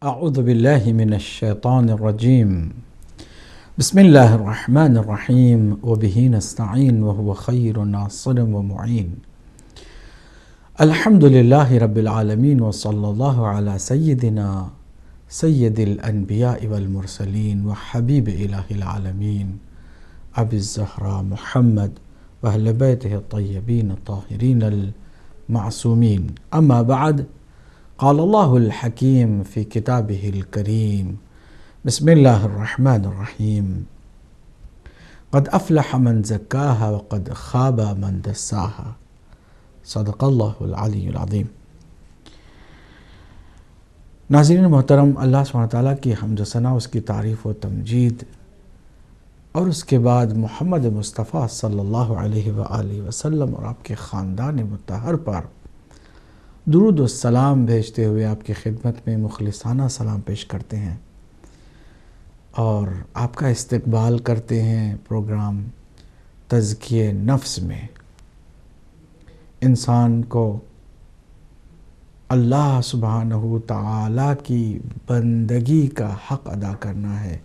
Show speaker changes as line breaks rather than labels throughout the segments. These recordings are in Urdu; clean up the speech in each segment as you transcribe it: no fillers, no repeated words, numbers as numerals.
اعوذ باللہ من الشیطان الرجیم بسم اللہ الرحمن الرحیم وبہ نستعین وهو خیر ناصر ومعین الحمد للہ رب العالمین وصلی اللہ علی سیدنا سید الانبیاء والمرسلین وحبیب الہ العالمین ابی الزہراء محمد واہل بیتہ الطیبین الطاہرین المعصومین اما بعد قال اللہ الحکیم فی کتابہ الکریم بسم اللہ الرحمن الرحیم قد افلح من زکاہا وقد خاب من دساہا صدق اللہ العلی العظیم۔ ناظرین محترم، اللہ سبحانہ تعالیٰ کی حمد و ثنا، اس کی تعریف و تمجید، اور اس کے بعد محمد مصطفیٰ صلی اللہ علیہ وآلہ وسلم اور آپ کے خاندان مطہر پر درود و سلام بھیجتے ہوئے آپ کی خدمت میں مخلصانہ سلام پیش کرتے ہیں اور آپ کا استقبال کرتے ہیں پروگرام تزکیہ نفس میں۔ انسان کو اللہ سبحانہ تعالیٰ کی بندگی کا حق ادا کرنا ہے،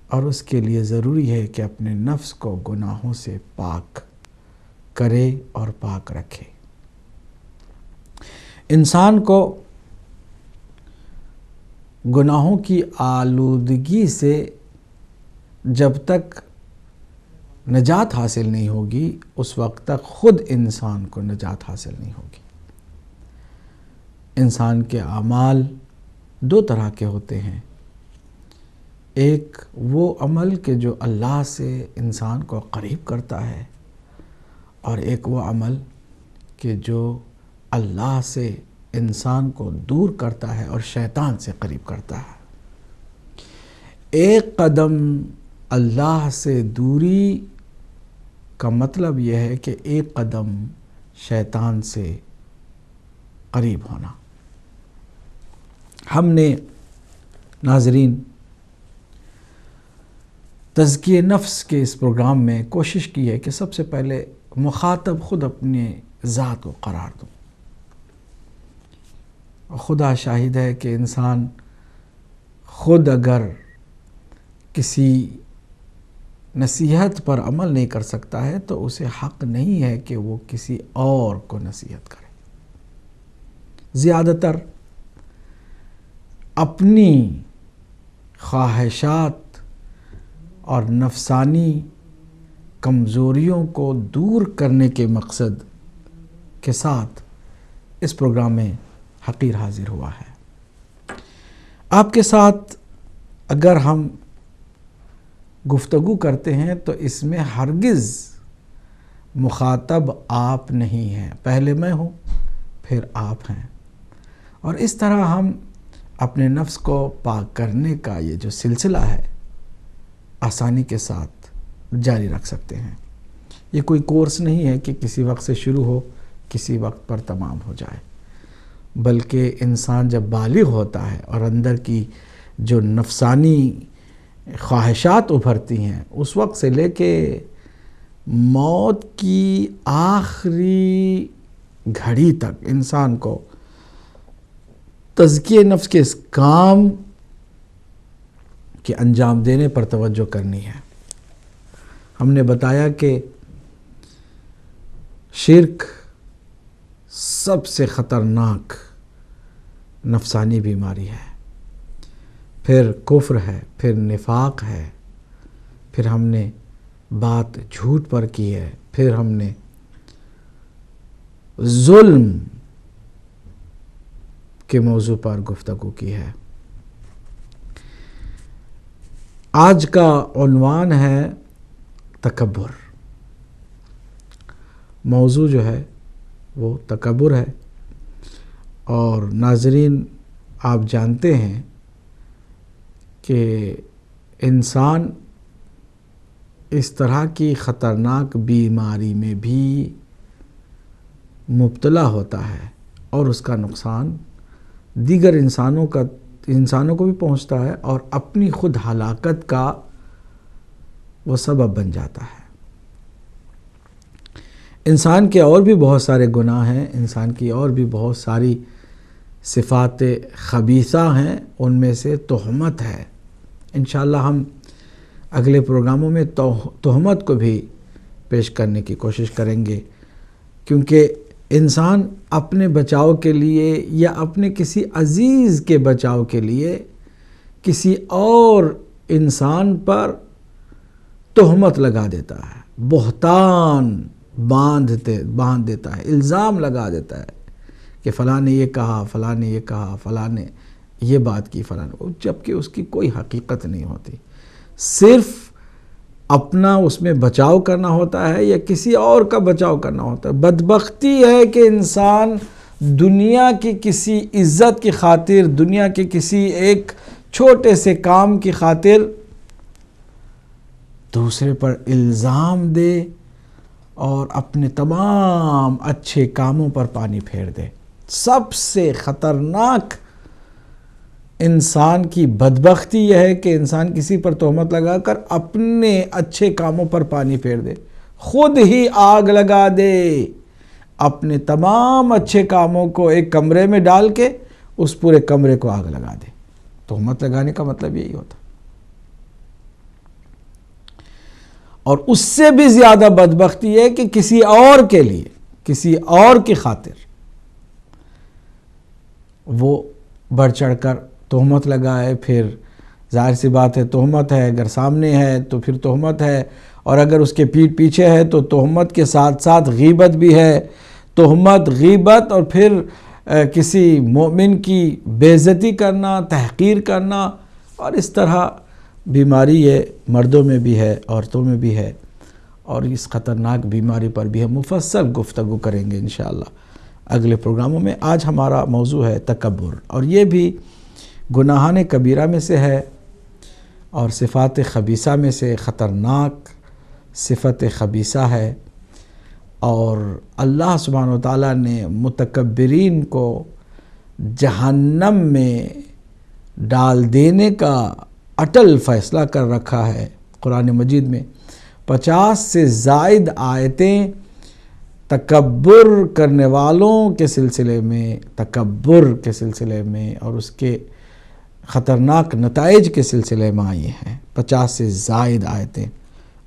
اور اس کے لیے ضروری ہے کہ اپنے نفس کو گناہوں سے پاک کرے اور پاک رکھے۔ انسان کو گناہوں کی آلودگی سے جب تک نجات حاصل نہیں ہوگی، اس وقت تک خود انسان کو نجات حاصل نہیں ہوگی۔ انسان کے اعمال دو طرح کے ہوتے ہیں، ایک وہ عمل کہ جو اللہ سے انسان کو قریب کرتا ہے، اور ایک وہ عمل کہ جو اللہ سے انسان کو دور کرتا ہے اور شیطان سے قریب کرتا ہے۔ ایک قدم اللہ سے دوری کا مطلب یہ ہے کہ ایک قدم شیطان سے قریب ہونا۔ ہم نے ناظرین تزکیہ نفس کے اس پروگرام میں کوشش کی ہے کہ سب سے پہلے مخاطب خود اپنے ذات کو قرار دوں۔ خدا شاہد ہے کہ انسان خود اگر کسی نصیحت پر عمل نہیں کر سکتا ہے تو اسے حق نہیں ہے کہ وہ کسی اور کو نصیحت کرے۔ زیادہ تر اپنی خواہشات اور نفسانی کمزوریوں کو دور کرنے کے مقصد کے ساتھ اس پروگرام میں حقیر حاضر ہوا ہے۔ آپ کے ساتھ اگر ہم گفتگو کرتے ہیں تو اس میں ہرگز مخاطب آپ نہیں ہیں، پہلے میں ہوں پھر آپ ہیں، اور اس طرح ہم اپنے نفس کو پاک کرنے کا یہ جو سلسلہ ہے آسانی کے ساتھ جاری رکھ سکتے ہیں۔ یہ کوئی کورس نہیں ہے کہ کسی وقت سے شروع ہو کسی وقت پر تمام ہو جائے، بلکہ انسان جب بالغ ہوتا ہے اور اندر کی جو نفسانی خواہشات ابھرتی ہیں، اس وقت سے لے کے موت کی آخری گھڑی تک انسان کو تزکیہ نفس کے اس کام کے انجام دینے پر توجہ کرنی ہے۔ ہم نے بتایا کہ شرک سب سے خطرناک نفسانی بیماری ہے، پھر کفر ہے، پھر نفاق ہے، پھر ہم نے بات جھوٹ پر کی ہے، پھر ہم نے ظلم کے موضوع پر گفتگو کی ہے۔ آج کا عنوان ہے تکبر۔ موضوع جو ہے وہ تکبر ہے، اور ناظرین آپ جانتے ہیں کہ انسان اس طرح کی خطرناک بیماری میں بھی مبتلا ہوتا ہے، اور اس کا نقصان دیگر انسانوں کو بھی پہنچتا ہے، اور اپنی خود ہلاکت کا وہ سبب بن جاتا ہے۔ انسان کے اور بھی بہت سارے گناہ ہیں، انسان کی اور بھی بہت ساری صفات خبیثہ ہیں ان میں سے تہمت ہے۔ انشاءاللہ ہم اگلے پروگراموں میں تہمت کو بھی پیش کرنے کی کوشش کریں گے، کیونکہ انسان اپنے بچاؤ کے لیے یا اپنے کسی عزیز کے بچاؤ کے لیے کسی اور انسان پر تہمت لگا دیتا ہے، بہتان باندھ دیتا ہے، الزام لگا دیتا ہے کہ فلاں نے یہ کہا، فلاں نے یہ کہا، فلاں نے یہ بات کی، فلاں نے، جبکہ اس کی کوئی حقیقت نہیں ہوتی، صرف اپنا اس میں بچاؤ کرنا ہوتا ہے یا کسی اور کا بچاؤ کرنا ہوتا ہے۔ بدبختی ہے کہ انسان دنیا کی کسی عزت کی خاطر، دنیا کے کسی ایک چھوٹے سے کام کی خاطر دوسرے پر الزام دے اور اپنے تمام اچھے کاموں پر پانی پھیر دے۔ سب سے خطرناک انسان کی بدبختی یہ ہے کہ انسان کسی پر تہمت لگا کر اپنے اچھے کاموں پر پانی پھیر دے، خود ہی آگ لگا دے، اپنے تمام اچھے کاموں کو ایک کمرے میں ڈال کے اس پورے کمرے کو آگ لگا دے۔ تہمت لگانے کا مطلب یہی ہوتا۔ اور اس سے بھی زیادہ بدبختی ہے کہ کسی اور کے لیے، کسی اور کی خاطر وہ بڑھ چڑھ کر تہمت لگائے۔ پھر ظاہر سی بات ہے تہمت ہے، اگر سامنے ہے تو پھر تہمت ہے، اور اگر اس کے پیٹھ پیچھے ہے تو تہمت کے ساتھ ساتھ غیبت بھی ہے۔ تہمت، غیبت، اور پھر کسی مومن کی بے عزتی کرنا، تحقیر کرنا، اور اس طرح بیماری یہ مردوں میں بھی ہے، عورتوں میں بھی ہے، اور اس خطرناک بیماری پر بھی ہم مفصل گفتگو کریں گے انشاءاللہ اگلے پروگراموں میں۔ آج ہمارا موضوع ہے تکبر، اور یہ بھی گناہان کبیرہ میں سے ہے اور صفات خبیثہ میں سے خطرناک صفت خبیثہ ہے، اور اللہ سبحانہ وتعالیٰ نے متکبرین کو جہنم میں ڈال دینے کا اٹل فیصلہ کر رکھا ہے۔ قرآن مجید میں 50 سے زائد آیتیں تکبر کرنے والوں کے سلسلے میں، تکبر کے سلسلے میں اور اس کے خطرناک نتائج کے سلسلے میں آئی ہیں، 50 سے زائد آیتیں۔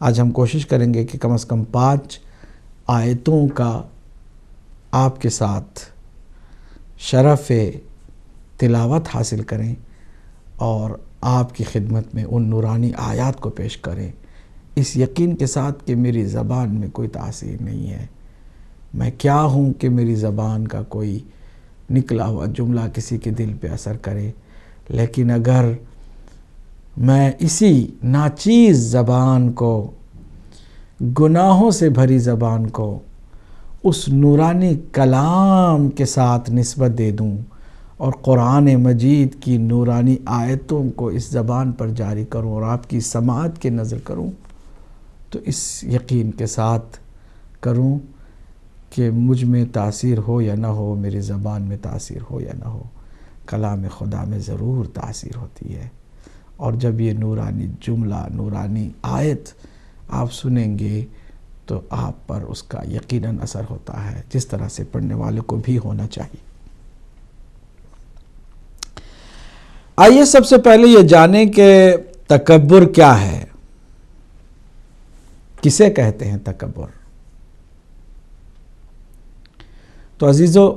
آج ہم کوشش کریں گے کہ کم از کم 5 آیتوں کا آپ کے ساتھ شرف تلاوت حاصل کریں اور آپ کی خدمت میں ان نورانی آیات کو پیش کریں، اس یقین کے ساتھ کہ میری زبان میں کوئی تاثیر نہیں ہے، میں کیا ہوں کہ میری زبان کا کوئی نکلا ہوا جملہ کسی کے دل پہ اثر کرے، لیکن اگر میں اسی ناچیز زبان کو، گناہوں سے بھری زبان کو اس نورانی کلام کے ساتھ نسبت دے دوں اور قرآن مجید کی نورانی آیتوں کو اس زبان پر جاری کروں اور آپ کی سماعت کی نظر کروں، تو اس یقین کے ساتھ کروں کہ مجھ میں تاثیر ہو یا نہ ہو، میری زبان میں تاثیر ہو یا نہ ہو، کلام خدا میں ضرور تاثیر ہوتی ہے۔ اور جب یہ نورانی جملہ، نورانی آیت آپ سنیں گے تو آپ پر اس کا یقیناً اثر ہوتا ہے، جس طرح سے پڑھنے والے کو بھی ہونا چاہیے۔ آئیے سب سے پہلے یہ جانیں کہ تکبر کیا ہے، کسے کہتے ہیں تکبر؟ تو عزیزو،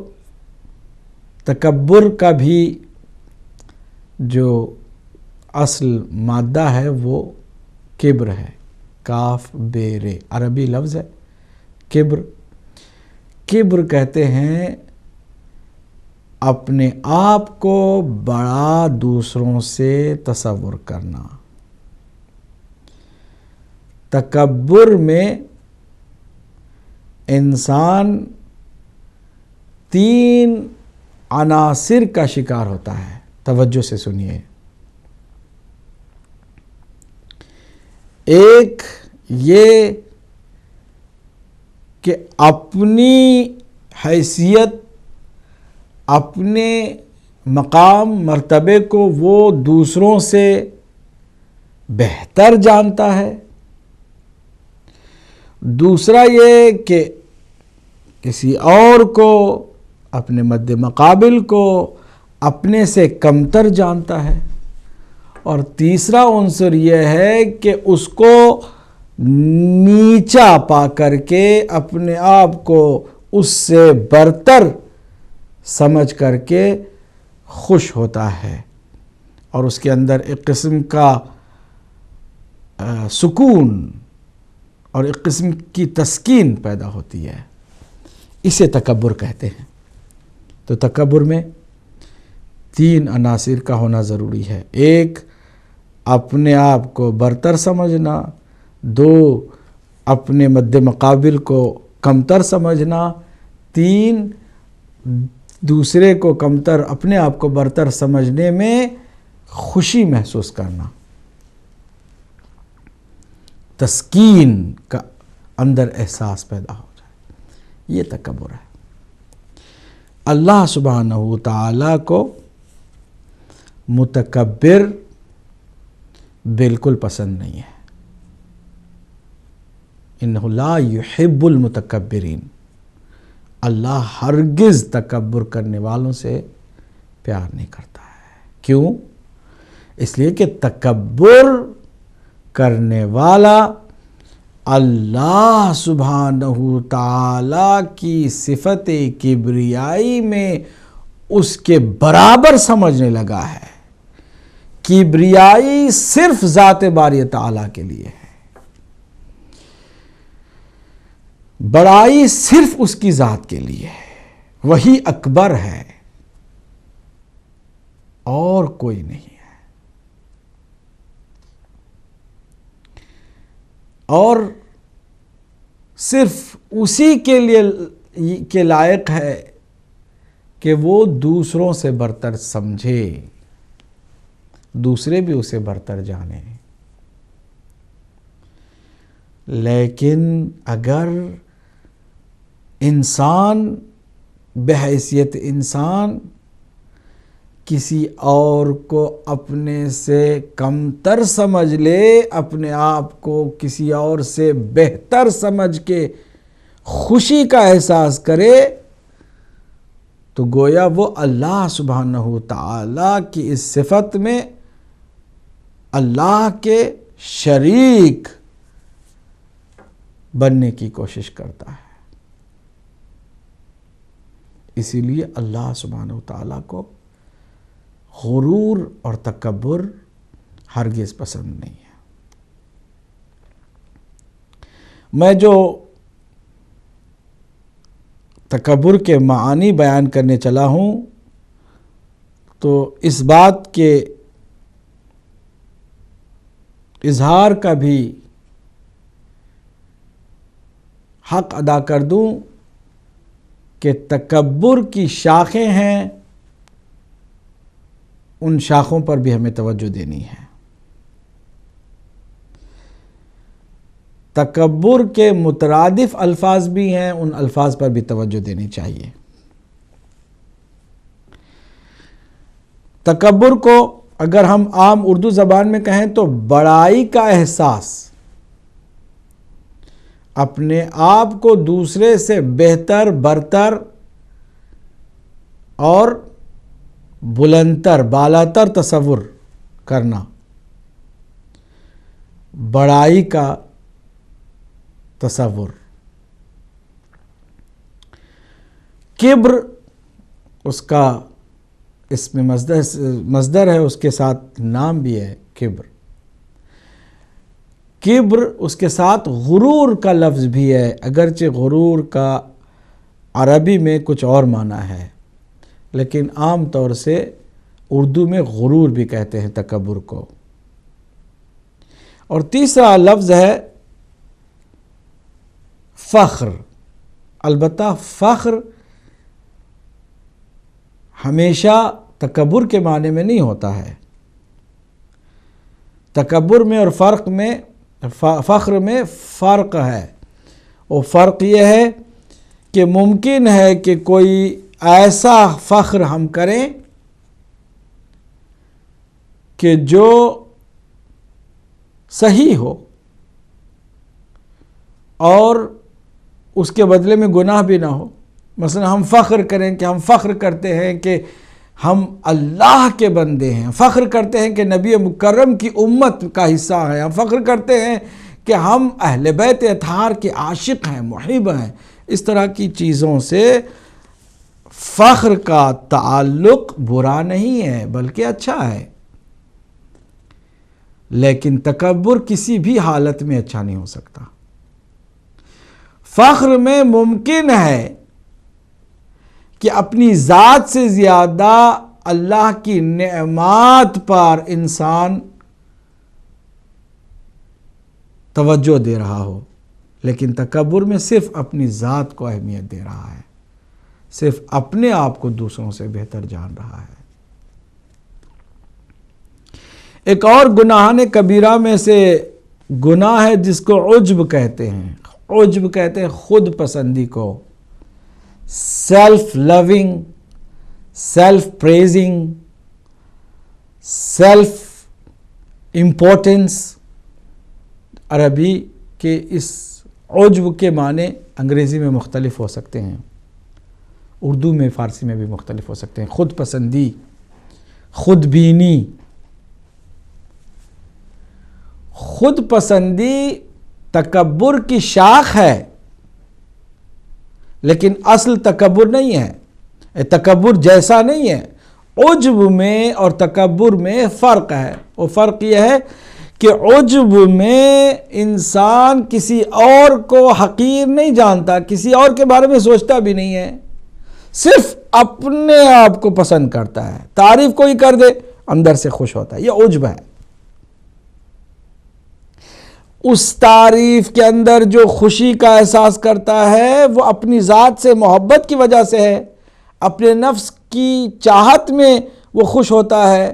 تکبر کا بھی جو اصل مادہ ہے وہ کبر ہے، کاف بے رے، عربی لفظ ہے کبر۔ کبر کہتے ہیں اپنے آپ کو بڑا دوسروں سے تصور کرنا۔ تکبر میں انسان 3 عناصر کا شکار ہوتا ہے، توجہ سے سنیے۔ ایک یہ کہ اپنی حیثیت، اپنے مقام مرتبے کو وہ دوسروں سے بہتر جانتا ہے۔ دوسرا یہ کہ کسی اور کو، اپنے مد مقابل کو اپنے سے کمتر جانتا ہے، اور تیسرا عنصر یہ ہے کہ اس کو نیچا پا کر کے اپنے آپ کو اس سے برتر سمجھ کر کے خوش ہوتا ہے، اور اس کے اندر ایک قسم کا سکون اور ایک قسم کی تسکین پیدا ہوتی ہے۔ اسے تکبر کہتے ہیں۔ تو تکبر میں 3 عناصر کا ہونا ضروری ہے۔ 1، اپنے آپ کو برتر سمجھنا، 2، اپنے مد مقابل کو کمتر سمجھنا، 3، دوسرے کو کمتر اپنے آپ کو برتر سمجھنے میں خوشی محسوس کرنا، تسکین کا اندر احساس پیدا ہو جائے، یہ تکبر ہے۔ اللہ سبحانہ وتعالی کو متکبر بالکل پسند نہیں ہے۔ انہ لا یحب المتکبرین، اللہ ہرگز تکبر کرنے والوں سے پیار نہیں کرتا ہے۔ کیوں؟ اس لیے کہ تکبر کرنے والا اللہ سبحانہ تعالی کی صفت کبریائی میں اس کے برابر سمجھنے لگا ہے۔ کبریائی صرف ذات باری تعالی کے لیے ہے، بڑائی صرف اس کی ذات کے لیے ہے، وہی اکبر ہے اور کوئی نہیں ہے، اور صرف اسی کے لیے کے لائق ہے کہ وہ دوسروں سے برتر سمجھے، دوسرے بھی اسے برتر جانیں۔ لیکن اگر انسان بحیثیت انسان کسی اور کو اپنے سے کمتر سمجھ لے، اپنے آپ کو کسی اور سے بہتر سمجھ کے خوشی کا احساس کرے، تو گویا وہ اللہ سبحانہ تعالی کی اس صفت میں اللہ کے شریک بننے کی کوشش کرتا ہے۔ اسی لیے اللہ سبحانہ تعالی کو غرور اور تکبر ہرگز پسند نہیں ہے۔ میں جو تکبر کے معانی بیان کرنے چلا ہوں، تو اس بات کے اظہار کا بھی حق ادا کر دوں کہ تکبر کی شاخیں ہیں، ان شاخوں پر بھی ہمیں توجہ دینی ہے۔ تکبر کے مترادف الفاظ بھی ہیں، ان الفاظ پر بھی توجہ دینی چاہیے۔ تکبر کو اگر ہم عام اردو زبان میں کہیں تو بڑائی کا احساس، اپنے آپ کو دوسرے سے بہتر، برتر اور بلندتر، بالاتر تصور کرنا، بڑائی کا تصور۔ کبر اس کا اس میں مصدر ہے، اس کے ساتھ نام بھی ہے کبر۔ کبر اس کے ساتھ غرور کا لفظ بھی ہے، اگرچہ غرور کا عربی میں کچھ اور معنی ہے، لیکن عام طور سے اردو میں غرور بھی کہتے ہیں تکبر کو۔ اور تیسرا لفظ ہے فخر۔ البتہ فخر ہمیشہ تکبر کے معنی میں نہیں ہوتا ہے۔ تکبر میں اور فخر میں فرق ہے۔ وہ فرق یہ ہے کہ ممکن ہے کہ کوئی ایسا فخر ہم کریں کہ جو صحیح ہو اور اس کے بدلے میں گناہ بھی نہ ہو۔ مثلا ہم فخر کریں کہ ہم فخر کرتے ہیں کہ ہم اللہ کے بندے ہیں، فخر کرتے ہیں کہ نبی مکرم کی امت کا حصہ ہیں، ہم فخر کرتے ہیں کہ ہم اہل بیت اطہار کے عاشق ہیں، محب ہیں، اس طرح کی چیزوں سے فخر کا تعلق برا نہیں ہے بلکہ اچھا ہے، لیکن تکبر کسی بھی حالت میں اچھا نہیں ہو سکتا۔ فخر میں ممکن ہے کہ اپنی ذات سے زیادہ اللہ کی نعمات پر انسان توجہ دے رہا ہو، لیکن تکبر میں صرف اپنی ذات کو اہمیت دے رہا ہے، صرف اپنے آپ کو دوسروں سے بہتر جان رہا ہے۔ ایک اور گناہان کبیرہ میں سے گناہ ہے جس کو عجب کہتے ہیں۔ عجب کہتے ہیں خود پسندی کو، سیلف لونگ، سیلف پریزنگ، سیلف امپورٹنس۔ عربی کے اس عجب کے معنی انگریزی میں مختلف ہو سکتے ہیں، اردو میں، فارسی میں بھی مختلف ہو سکتے ہیں۔ خود پسندی، خود بینی۔ خود پسندی تکبر کی شاخ ہے، لیکن اصل تکبر نہیں ہے، تکبر جیسا نہیں ہے۔ عجب میں اور تکبر میں فرق ہے، وہ فرق یہ ہے کہ عجب میں انسان کسی اور کو حقیر نہیں جانتا، کسی اور کے بارے میں سوچتا بھی نہیں ہے، صرف اپنے آپ کو پسند کرتا ہے، تعریف کوئی کر دے اندر سے خوش ہوتا ہے، یہ عجب ہے۔ اس تعریف کے اندر جو خوشی کا احساس کرتا ہے وہ اپنی ذات سے محبت کی وجہ سے ہے، اپنے نفس کی چاہت میں وہ خوش ہوتا ہے،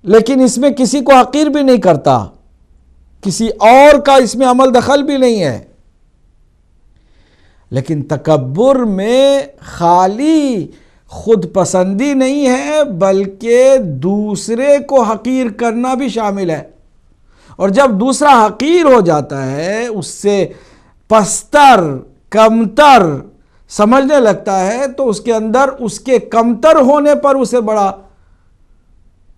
لیکن اس میں کسی کو حقیر بھی نہیں کرتا، کسی اور کا اس میں عمل دخل بھی نہیں ہے۔ لیکن تکبر میں خالی خود پسندی نہیں ہے بلکہ دوسرے کو حقیر کرنا بھی شامل ہے، اور جب دوسرا حقیر ہو جاتا ہے، اس سے پستر، کمتر سمجھنے لگتا ہے، تو اس کے اندر اس کے کمتر ہونے پر اسے بڑا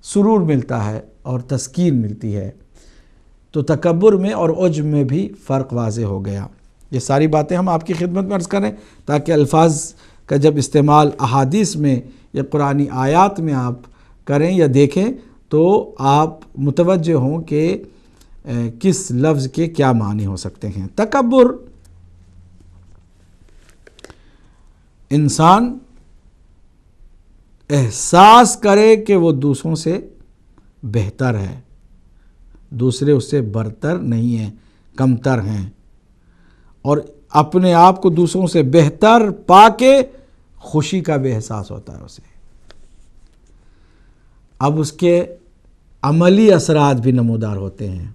سرور ملتا ہے اور تسکین ملتی ہے۔ تو تکبر میں اور عجب میں بھی فرق واضح ہو گیا۔ یہ ساری باتیں ہم آپ کی خدمت میں عرض کریں تاکہ الفاظ کا جب استعمال احادیث میں یا قرآنی آیات میں آپ کریں یا دیکھیں تو آپ متوجہ ہوں کہ کس لفظ کے کیا معنی ہو سکتے ہیں۔ تکبر انسان احساس کرے کہ وہ دوسروں سے بہتر ہے، دوسرے اس سے برتر نہیں ہیں، کمتر ہیں، اور اپنے آپ کو دوسروں سے بہتر پا کے خوشی کا بھی احساس ہوتا ہے اسے۔ اب اس کے عملی اثرات بھی نمودار ہوتے ہیں۔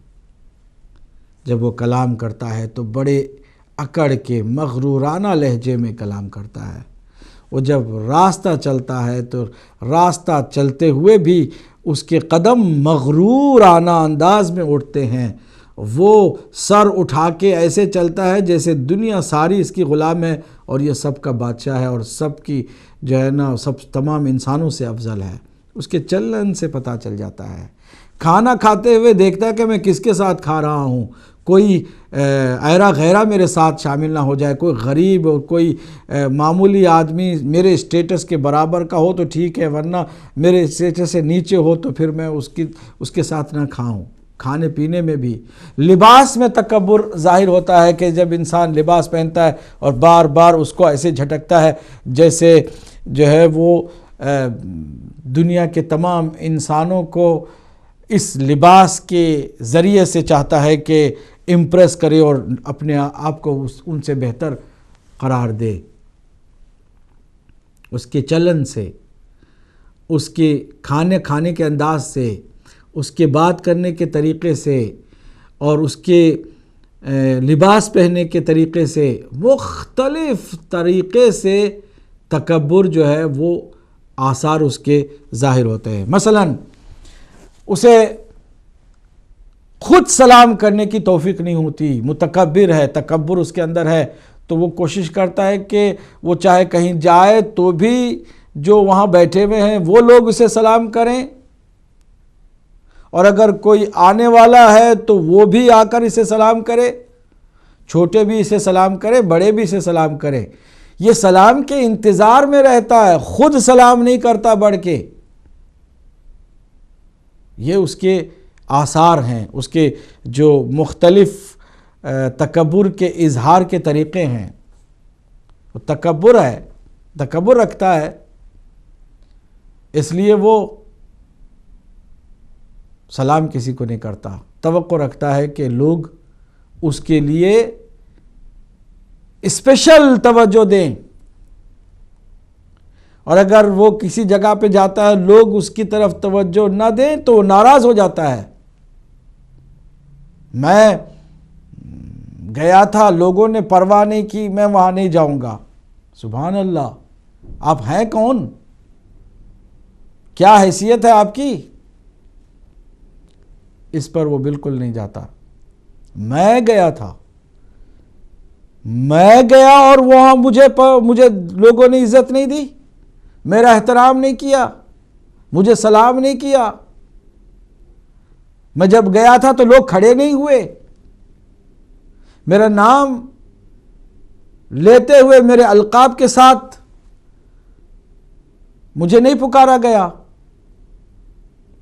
جب وہ کلام کرتا ہے تو بڑے اکڑ کے مغرورانہ لہجے میں کلام کرتا ہے، وہ جب راستہ چلتا ہے تو راستہ چلتے ہوئے بھی اس کے قدم مغرورانہ انداز میں اٹھتے ہیں، وہ سر اٹھا کے ایسے چلتا ہے جیسے دنیا ساری اس کی غلام ہے اور یہ سب کا بادشاہ ہے اور سب کی جو ہے نا سب تمام انسانوں سے افضل ہے۔ اس کے چلن سے پتہ چل جاتا ہے۔ کھانا کھاتے ہوئے دیکھتا ہے کہ میں کس کے ساتھ کھا رہا ہوں، کوئی ایرا غیرہ میرے ساتھ شامل نہ ہو جائے، کوئی غریب اور کوئی معمولی آدمی میرے اسٹیٹس کے برابر کا ہو تو ٹھیک ہے، ورنہ میرے اسٹیٹس سے نیچے ہو تو پھر میں اس کے ساتھ نہ کھاؤں۔ کھانے پینے میں بھی، لباس میں تکبر ظاہر ہوتا ہے کہ جب انسان لباس پہنتا ہے اور بار بار اس کو ایسے جھٹکتا ہے جیسے جو ہے وہ دنیا کے تمام انسانوں کو اس لباس کے ذریعے سے چاہتا ہے کہ امپریس کرے اور اپنے آپ کو ان سے بہتر قرار دے۔ اس کے چلن سے، اس کے کھانے کے انداز سے، اس کے بات کرنے کے طریقے سے اور اس کے لباس پہننے کے طریقے سے، مختلف طریقے سے تکبر جو ہے وہ آثار اس کے ظاہر ہوتے ہیں۔ مثلاً اسے خود سلام کرنے کی توفیق نہیں ہوتی، متکبر ہے، تکبر اس کے اندر ہے، تو وہ کوشش کرتا ہے کہ وہ چاہے کہیں جائے تو بھی جو وہاں بیٹھے ہوئے ہیں وہ لوگ اسے سلام کریں، اور اگر کوئی آنے والا ہے تو وہ بھی آ کر اسے سلام کرے، چھوٹے بھی اسے سلام کرے، بڑے بھی اسے سلام کرے۔ یہ سلام کے انتظار میں رہتا ہے، خود سلام نہیں کرتا بڑھ کے۔ یہ اس کے آثار ہیں، اس کے جو مختلف تکبر کے اظہار کے طریقے ہیں۔ وہ تکبر ہے، تکبر رکھتا ہے، اس لیے وہ سلام کسی کو نہیں کرتا، توقع رکھتا ہے کہ لوگ اس کے لیے اسپیشل توجہ دیں، اور اگر وہ کسی جگہ پہ جاتا ہے لوگ اس کی طرف توجہ نہ دیں تو وہ ناراض ہو جاتا ہے۔ میں گیا تھا، لوگوں نے پرواہ نہیں کی، میں وہاں نہیں جاؤں گا۔ سبحان اللہ، آپ ہیں کون؟ کیا حیثیت ہے آپ کی؟ اس پر وہ بالکل نہیں جاتا۔ میں گیا تھا، میں گیا اور وہاں مجھے لوگوں نے عزت نہیں دی، میرا احترام نہیں کیا، مجھے سلام نہیں کیا۔ میں جب گیا تھا تو لوگ کھڑے نہیں ہوئے، میرا نام لیتے ہوئے میرے القاب کے ساتھ مجھے نہیں پکارا گیا،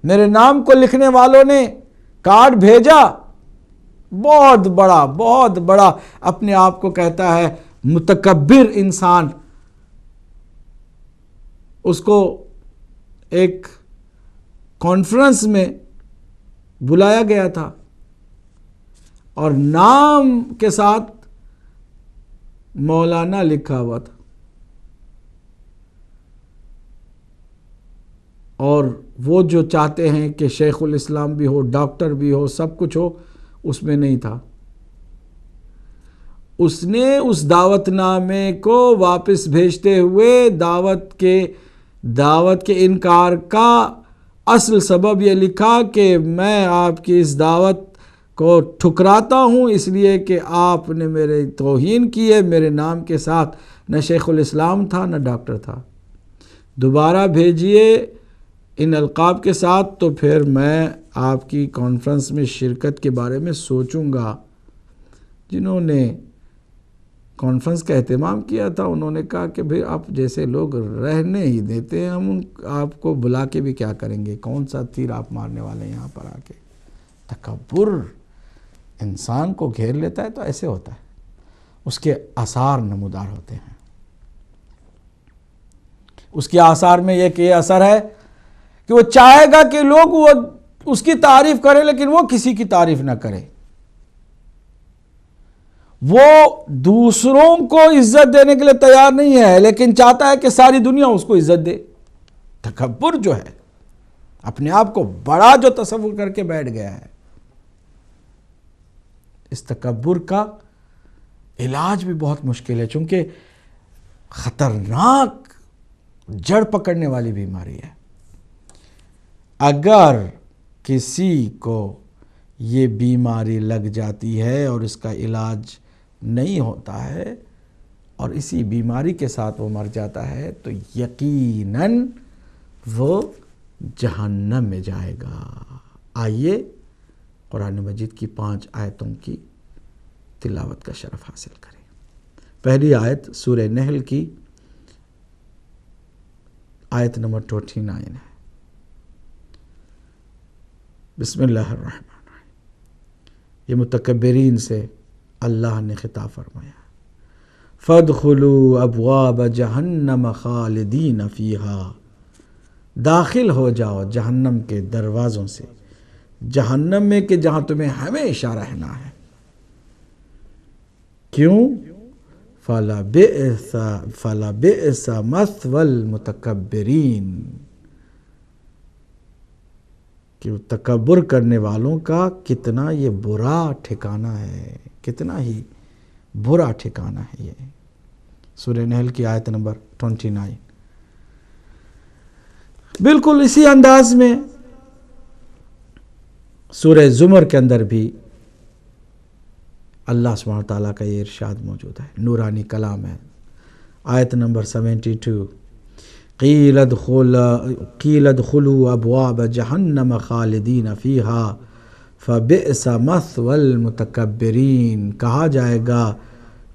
میرے نام کو لکھنے والوں نے کارڈ بھیجا۔ بہت بڑا اپنے آپ کو کہتا ہے متکبر انسان، اس کو ایک کانفرنس میں بلایا گیا تھا اور نام کے ساتھ مولانا لکھا ہوا تھا، اور وہ جو چاہتے ہیں کہ شیخ الاسلام بھی ہو، ڈاکٹر بھی ہو، سب کچھ ہو، اس میں نہیں تھا۔ اس نے اس دعوت نامے کو واپس بھیجتے ہوئے دعوت کے انکار کا اصل سبب یہ لکھا کہ میں آپ کی اس دعوت کو ٹھکراتا ہوں، اس لیے کہ آپ نے میرے توہین کی ہے، میرے نام کے ساتھ نہ شیخ الاسلام تھا نہ ڈاکٹر تھا، دوبارہ بھیجئے ان القاب کے ساتھ، تو پھر میں آپ کی کانفرنس میں شرکت کے بارے میں سوچوں گا۔ جنہوں نے کانفرنس کا اہتمام کیا تھا انہوں نے کہا کہ بھئی آپ جیسے لوگ رہنے ہی دیتے ہیں، ہم آپ کو بلا کے بھی کیا کریں گے، کون سا تیر آپ مارنے والے ہیں یہاں پر آ کے۔ تکبر انسان کو گھیر لیتا ہے تو ایسے ہوتا ہے، اس کے آثار نمودار ہوتے ہیں۔ اس کے آثار میں یہ اثر ہے کہ وہ چاہے گا کہ لوگ وہ اس کی تعریف کریں، لیکن وہ کسی کی تعریف نہ کرے۔ وہ دوسروں کو عزت دینے کے لیے تیار نہیں ہے، لیکن چاہتا ہے کہ ساری دنیا اس کو عزت دے۔ تکبر جو ہے، اپنے آپ کو بڑا جو تصور کر کے بیٹھ گیا ہے، اس تکبر کا علاج بھی بہت مشکل ہے، چونکہ خطرناک جڑ پکڑنے والی بیماری ہے۔ اگر کسی کو یہ بیماری لگ جاتی ہے اور اس کا علاج نہیں ہوتا ہے اور اسی بیماری کے ساتھ وہ مر جاتا ہے تو یقیناً وہ جہنم میں جائے گا۔ آئیے قرآن مجید کی 5 آیتوں کی تلاوت کا شرف حاصل کریں۔ پہلی آیت سورہ نحل کی آیت نمبر 29 ہے۔ بسم اللہ الرحمن الرحیم۔ یہ متکبرین سے اللہ نے خطاب فرمایا، فَادْخُلُوا أَبْوَابَ جَهَنَّمَ خَالِدِينَ فِيهَا، داخل ہو جاؤ جہنم کے دروازوں سے، جہنم میں کہ جہاں تمہیں ہمیشہ رہنا ہے۔ کیوں؟ فَلَبِئْسَ مَثْوَى الْمُتَكَبِّرِينَ، کہ تکبر کرنے والوں کا کتنا یہ برا ٹھکانہ ہے، کتنا ہی برا ٹھکانہ ہے یہ۔ سورہ نحل کی آیت نمبر 29۔ بالکل اسی انداز میں سورہ زمر کے اندر بھی اللہ سبحانہ وتعالیٰ کا یہ ارشاد موجود ہے، نورانی کلام ہے، آیت نمبر 72۔ قیل ادخلوا ابواب جہنم خالدین فیہا فبئس مثوى المتکبرین، کہا جائے گا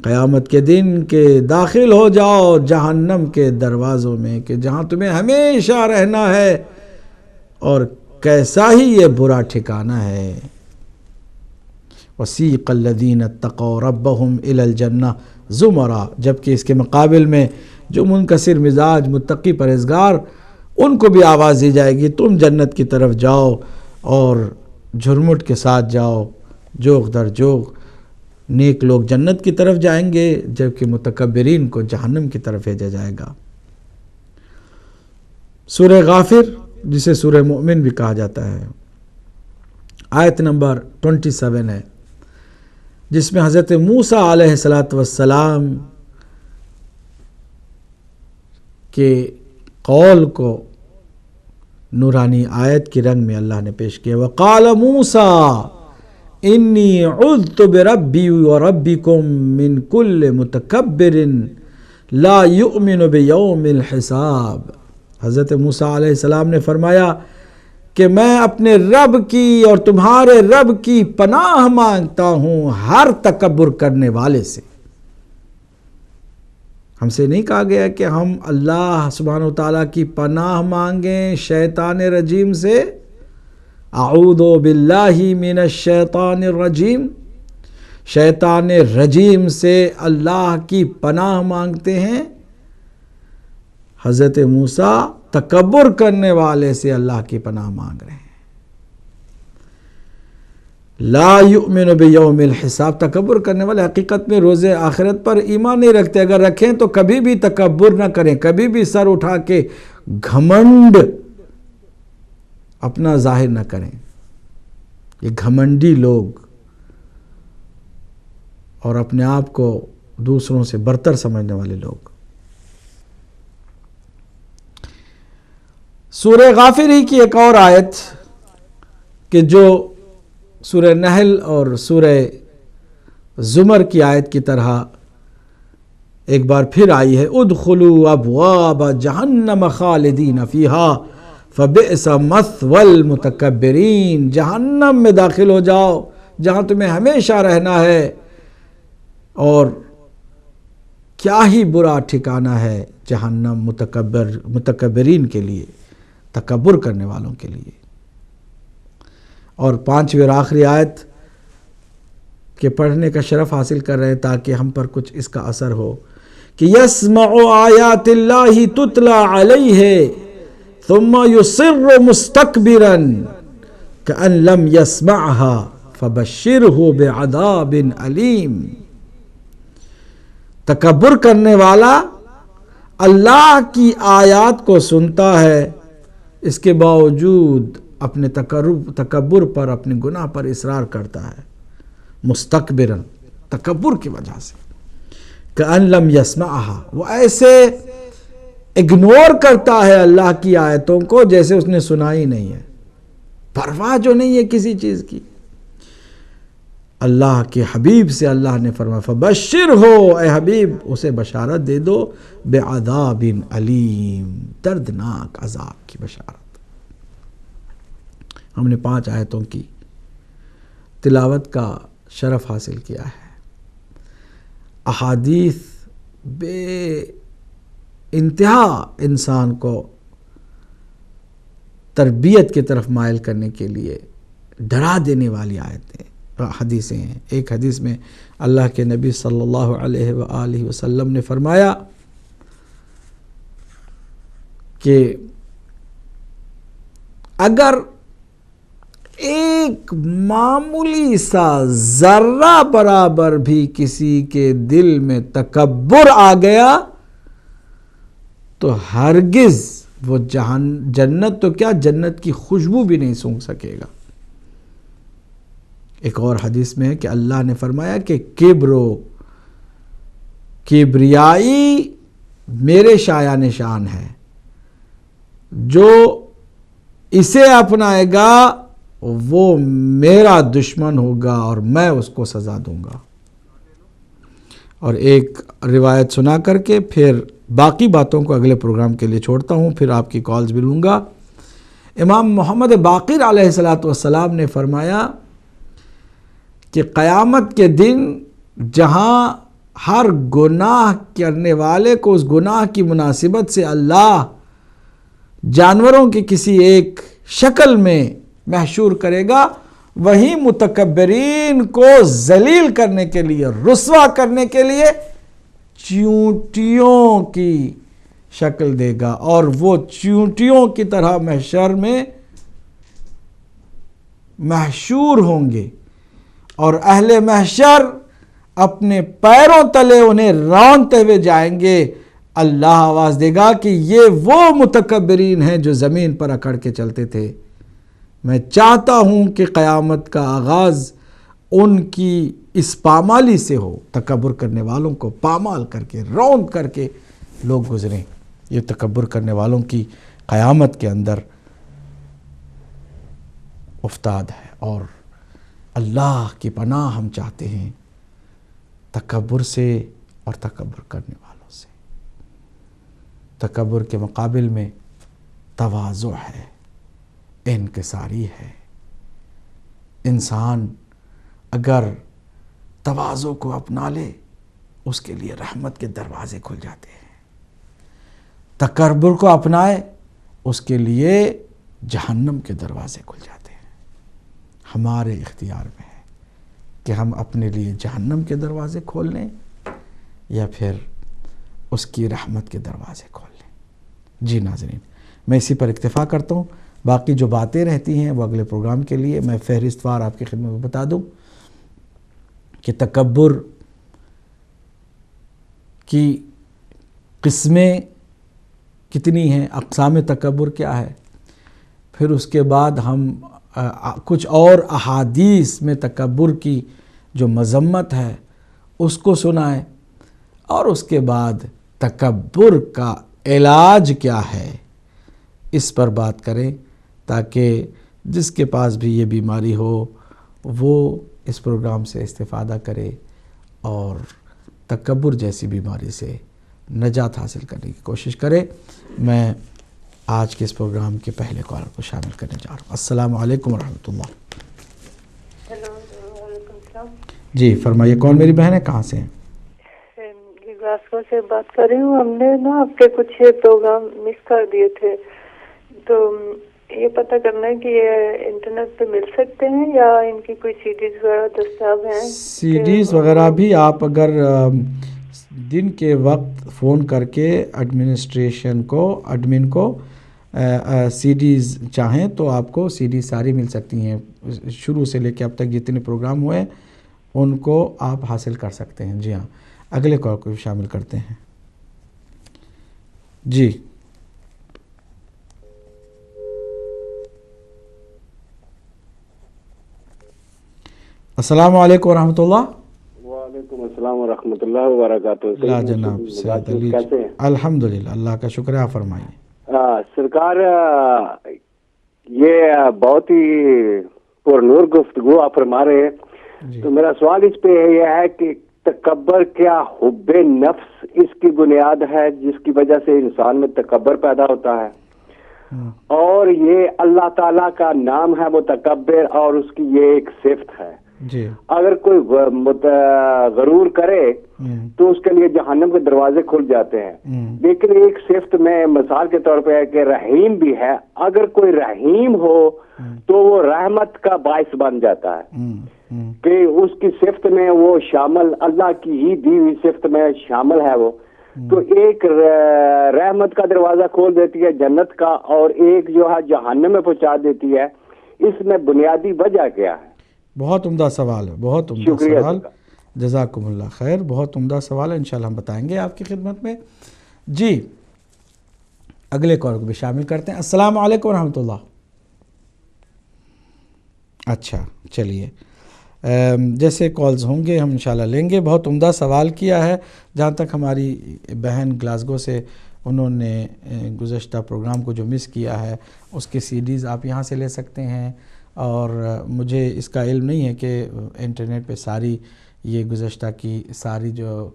قیامت کے دن کہ داخل ہو جاؤ جہنم کے دروازوں میں کہ جہاں تمہیں ہمیشہ رہنا ہے، اور کیسا ہی یہ برا ٹھکانہ ہے۔ وسیق الذین اتقوا ربهم الی الجنہ زمرا، جبکہ اس کے مقابل میں جو منکسر مزاج متقی پرہیزگار، ان کو بھی آواز دی جائے گی تم جنت کی طرف جاؤ، اور جھرمٹ کے ساتھ جاؤ، جوغ در جوغ۔ نیک لوگ جنت کی طرف جائیں گے جبکہ متکبرین کو جہنم کی طرف بھیجا جائے گا۔ سورہ غافر، جسے سورہ مؤمن بھی کہا جاتا ہے، آیت نمبر 27 ہے، جس میں حضرت موسیٰ علیہ السلام کے قول کو نورانی آیت کی رنگ میں اللہ نے پیش کیا۔ وَقَالَ مُوسَىٰ إِنِّي عُذْتُ بِرَبِّي وَرَبِّكُم مِّن كُلِّ مُتَكَبِّرٍ لَا يُؤْمِنُ بِيَوْمِ الْحِسَابِ۔ حضرت موسیٰ علیہ السلام نے فرمایا کہ میں اپنے رب کی اور تمہارے رب کی پناہ مانگتا ہوں ہر تکبر کرنے والے سے۔ ہم سے نہیں کہا گیا کہ ہم اللہ سبحانہ وتعالیٰ کی پناہ مانگیں شیطان رجیم سے؟ اعوذ باللہ من الشیطان الرجیم، شیطان رجیم سے اللہ کی پناہ مانگتے ہیں۔ حضرت موسیٰ تکبر کرنے والے سے اللہ کی پناہ مانگ رہے ہیں۔ لا یؤمن بیوم الحساب، تکبر کرنے والے حقیقت میں روز آخرت پر ایمان نہیں رکھتے۔ اگر رکھیں تو کبھی بھی تکبر نہ کریں، کبھی بھی سر اٹھا کے گھمنڈ اپنا ظاہر نہ کریں۔ یہ گھمنڈی لوگ اور اپنے آپ کو دوسروں سے برتر سمجھنے والے لوگ۔ سورہ غافر ہی کی ایک اور آیت کہ جو سورہ نحل اور سورہ زمر کی آیت کی طرح ایک بار پھر آئی ہے، ادخلوا ابواب جہنم خالدین فیہا فبئس مثوى المتکبرین، جہنم میں داخل ہو جاؤ جہاں تمہیں ہمیشہ رہنا ہے، اور کیا ہی برا ٹھکانہ ہے جہنم متکبرین کے لیے، تکبر کرنے والوں کے لیے۔ اور 5ویں اور آخری آیت کے پڑھنے کا شرف حاصل کر رہے ہیں تاکہ ہم پر کچھ اس کا اثر ہو کہ يَسْمَعُ آيَاتِ اللَّهِ تُتْلَى عَلَيْهِ ثُمَّ يُصِرُّ مُسْتَكْبِرًا كَأَن لَّمْ يَسْمَعْهَا فَبَشِّرْهُ بِعَذَابٍ أَلِيمٍ۔ تکبر کرنے والا اللہ کی آیات کو سنتا ہے، اس کے باوجود اپنے تکبر پر، اپنے گناہ پر اصرار کرتا ہے، مستکبرن، تکبر کی وجہ سے۔ کأن لم یسمعها، وہ ایسے اگنور کرتا ہے اللہ کی آیتوں کو جیسے اس نے سنا ہی نہیں ہے، پرواہ جو نہیں ہے کسی چیز کی۔ اللہ کے حبیب سے اللہ نے فرمایا فبشر ہو، اے حبیب اسے بشارت دے دو، بعذاب علیم، دردناک عذاب کی بشارت۔ ہم نے 5 آیتوں کی تلاوت کا شرف حاصل کیا ہے۔ احادیث بے انتہا انسان کو تربیت کی طرف مائل کرنے کے لیے ڈرا دینے والی آیتیں حدیثیں ہیں۔ ایک حدیث میں اللہ کے نبی صلی اللہ علیہ وآلہ وسلم نے فرمایا کہ اگر ایک معمولی سا ذرہ برابر بھی کسی کے دل میں تکبر آ گیا تو ہرگز وہ جنت تو کیا، جنت کی خوشبو بھی نہیں سونگھ سکے گا۔ ایک اور حدیث میں ہے کہ اللہ نے فرمایا کہ کبریائی میرے شایان شان ہے، جو اسے اپنائے گا وہ میرا دشمن ہوگا اور میں اس کو سزا دوں گا۔ اور ایک روایت سنا کر کے پھر باقی باتوں کو اگلے پروگرام کے لیے چھوڑتا ہوں، پھر آپ کی کالز بھی لوں گا۔ امام محمد باقر علیہ السلام نے فرمایا کہ قیامت کے دن جہاں ہر گناہ کرنے والے کو اس گناہ کی مناسبت سے اللہ جانوروں کی کسی ایک شکل میں محشور کرے گا، وہی متکبرین کو ذلیل کرنے کے لیے، رسوا کرنے کے لیے چیونٹیوں کی شکل دے گا، اور وہ چیونٹیوں کی طرح محشر میں محشور ہوں گے، اور اہل محشر اپنے پیروں تلے انہیں رونتے ہوئے جائیں گے۔ اللہ آواز دے گا کہ یہ وہ متکبرین ہیں جو زمین پر اکڑ کے چلتے تھے، میں چاہتا ہوں کہ قیامت کا آغاز ان کی اس پامالی سے ہو، تکبر کرنے والوں کو پامال کر کے، روند کر کے لوگ گزریں۔ یہ تکبر کرنے والوں کی قیامت کے اندر افتاد ہے، اور اللہ کی پناہ ہم چاہتے ہیں تکبر سے اور تکبر کرنے والوں سے۔ تکبر کے مقابل میں تواضع ہے، انکساری ہے۔ انسان اگر تواضع کو اپنا لے، اس کے لیے رحمت کے دروازے کھل جاتے ہیں۔ تکبر کو اپنائے، اس کے لیے جہنم کے دروازے کھل جاتے ہیں۔ ہمارے اختیار میں ہے کہ ہم اپنے لیے جہنم کے دروازے کھول لیں یا پھر اس کی رحمت کے دروازے کھول لیں۔ جی ناظرین، میں اسی پر اکتفا کرتا ہوں، باقی جو باتیں رہتی ہیں وہ اگلے پروگرام کے لیے میں فہرست وار آپ کی خدمت میں بتا دوں کہ تکبر کی قسمیں کتنی ہیں، اقسام تکبر کیا ہے، پھر اس کے بعد ہم کچھ اور احادیث میں تکبر کی جو مذمت ہے اس کو سنائیں، اور اس کے بعد تکبر کا علاج کیا ہے اس پر بات کریں، تاکہ جس کے پاس بھی یہ بیماری ہو وہ اس پروگرام سے استفادہ کرے اور تکبر جیسی بیماری سے نجات حاصل کرنے کی کوشش کرے۔ میں آج کے اس پروگرام کے پہلے کالر کو شامل کرنے جا رہا ہوں۔ السلام علیکم ورحمۃ اللہ۔
ہیلو، وعلیکم السلام۔
جی فرمائیے، کون میری بہن ہے، کہاں سے ہیں؟
گلاسکو سے بات کر رہی ہوں۔ ہم نے نا آپ کے کچھ پروگرام مس کر دیے تھے، تو یہ پتہ کرنا ہے کہ یہ انٹرنیٹ پہ مل سکتے ہیں یا ان کی کوئی سی ڈیز وغیرہ دستیاب ہیں؟
سی ڈیز وغیرہ بھی آپ اگر دن کے وقت فون کر کے ایڈمن کو سی ڈیز چاہیں تو آپ کو سی ڈیز ساری مل سکتی ہیں، شروع سے لے کے اب تک جتنے پروگرام ہوئے ان کو آپ حاصل کر سکتے ہیں۔ جی ہاں، اگلے کال کو بھی شامل کرتے ہیں۔ جی السلام علیکم ورحمۃ اللہ۔
وعلیکم السلام ورحمۃ اللہ وبرکاتہ۔
لا جناب سید علی، الحمدللہ، اللہ کا شکر ہے، آپ فرمائیے۔
سرکار، یہ بہت ہی پرنور گفتگو آپ فرما رہے ہیں، تو میرا سوال اس پہ یہ ہے کہ تکبر کیا حب نفس اس کی بنیاد ہے جس کی وجہ سے انسان میں تکبر پیدا ہوتا ہے؟ اور یہ اللہ تعالیٰ کا نام ہے متکبر، اور اس کی یہ ایک صفت ہے۔
جی
اگر کوئی غرور کرے تو اس کے لیے جہنم کے دروازے کھل جاتے ہیں، لیکن ایک صفت میں مثال کے طور پہ ہے کہ رحیم بھی ہے، اگر کوئی رحیم ہو تو وہ رحمت کا باعث بن جاتا ہے کہ اس کی صفت میں وہ شامل، اللہ کی ہی دی ہوئی صفت میں شامل ہے وہ، تو ایک رحمت کا دروازہ کھول دیتی ہے جنت کا، اور ایک جو ہے جہنم میں پہنچا دیتی ہے۔ اس میں بنیادی وجہ کیا ہے؟
بہت عمدہ سوال ہے، بہت عمدہ سوال، جزاکم اللہ خیر، بہت عمدہ سوال ہے، انشاءاللہ ہم بتائیں گے آپ کی خدمت میں۔ جی اگلے کال کو بھی شامل کرتے ہیں۔ السلام علیکم ورحمۃ اللہ۔ اچھا چلیے، جیسے کالز ہوں گے ہم انشاءاللہ لیں گے۔ بہت عمدہ سوال کیا ہے، جہاں تک ہماری بہن گلاسگو سے، انہوں نے گزشتہ پروگرام کو جو مس کیا ہے اس کے سی ڈیز آپ یہاں سے لے سکتے ہیں، اور مجھے اس کا علم نہیں ہے کہ انٹرنیٹ پہ ساری یہ گزشتہ کی ساری جو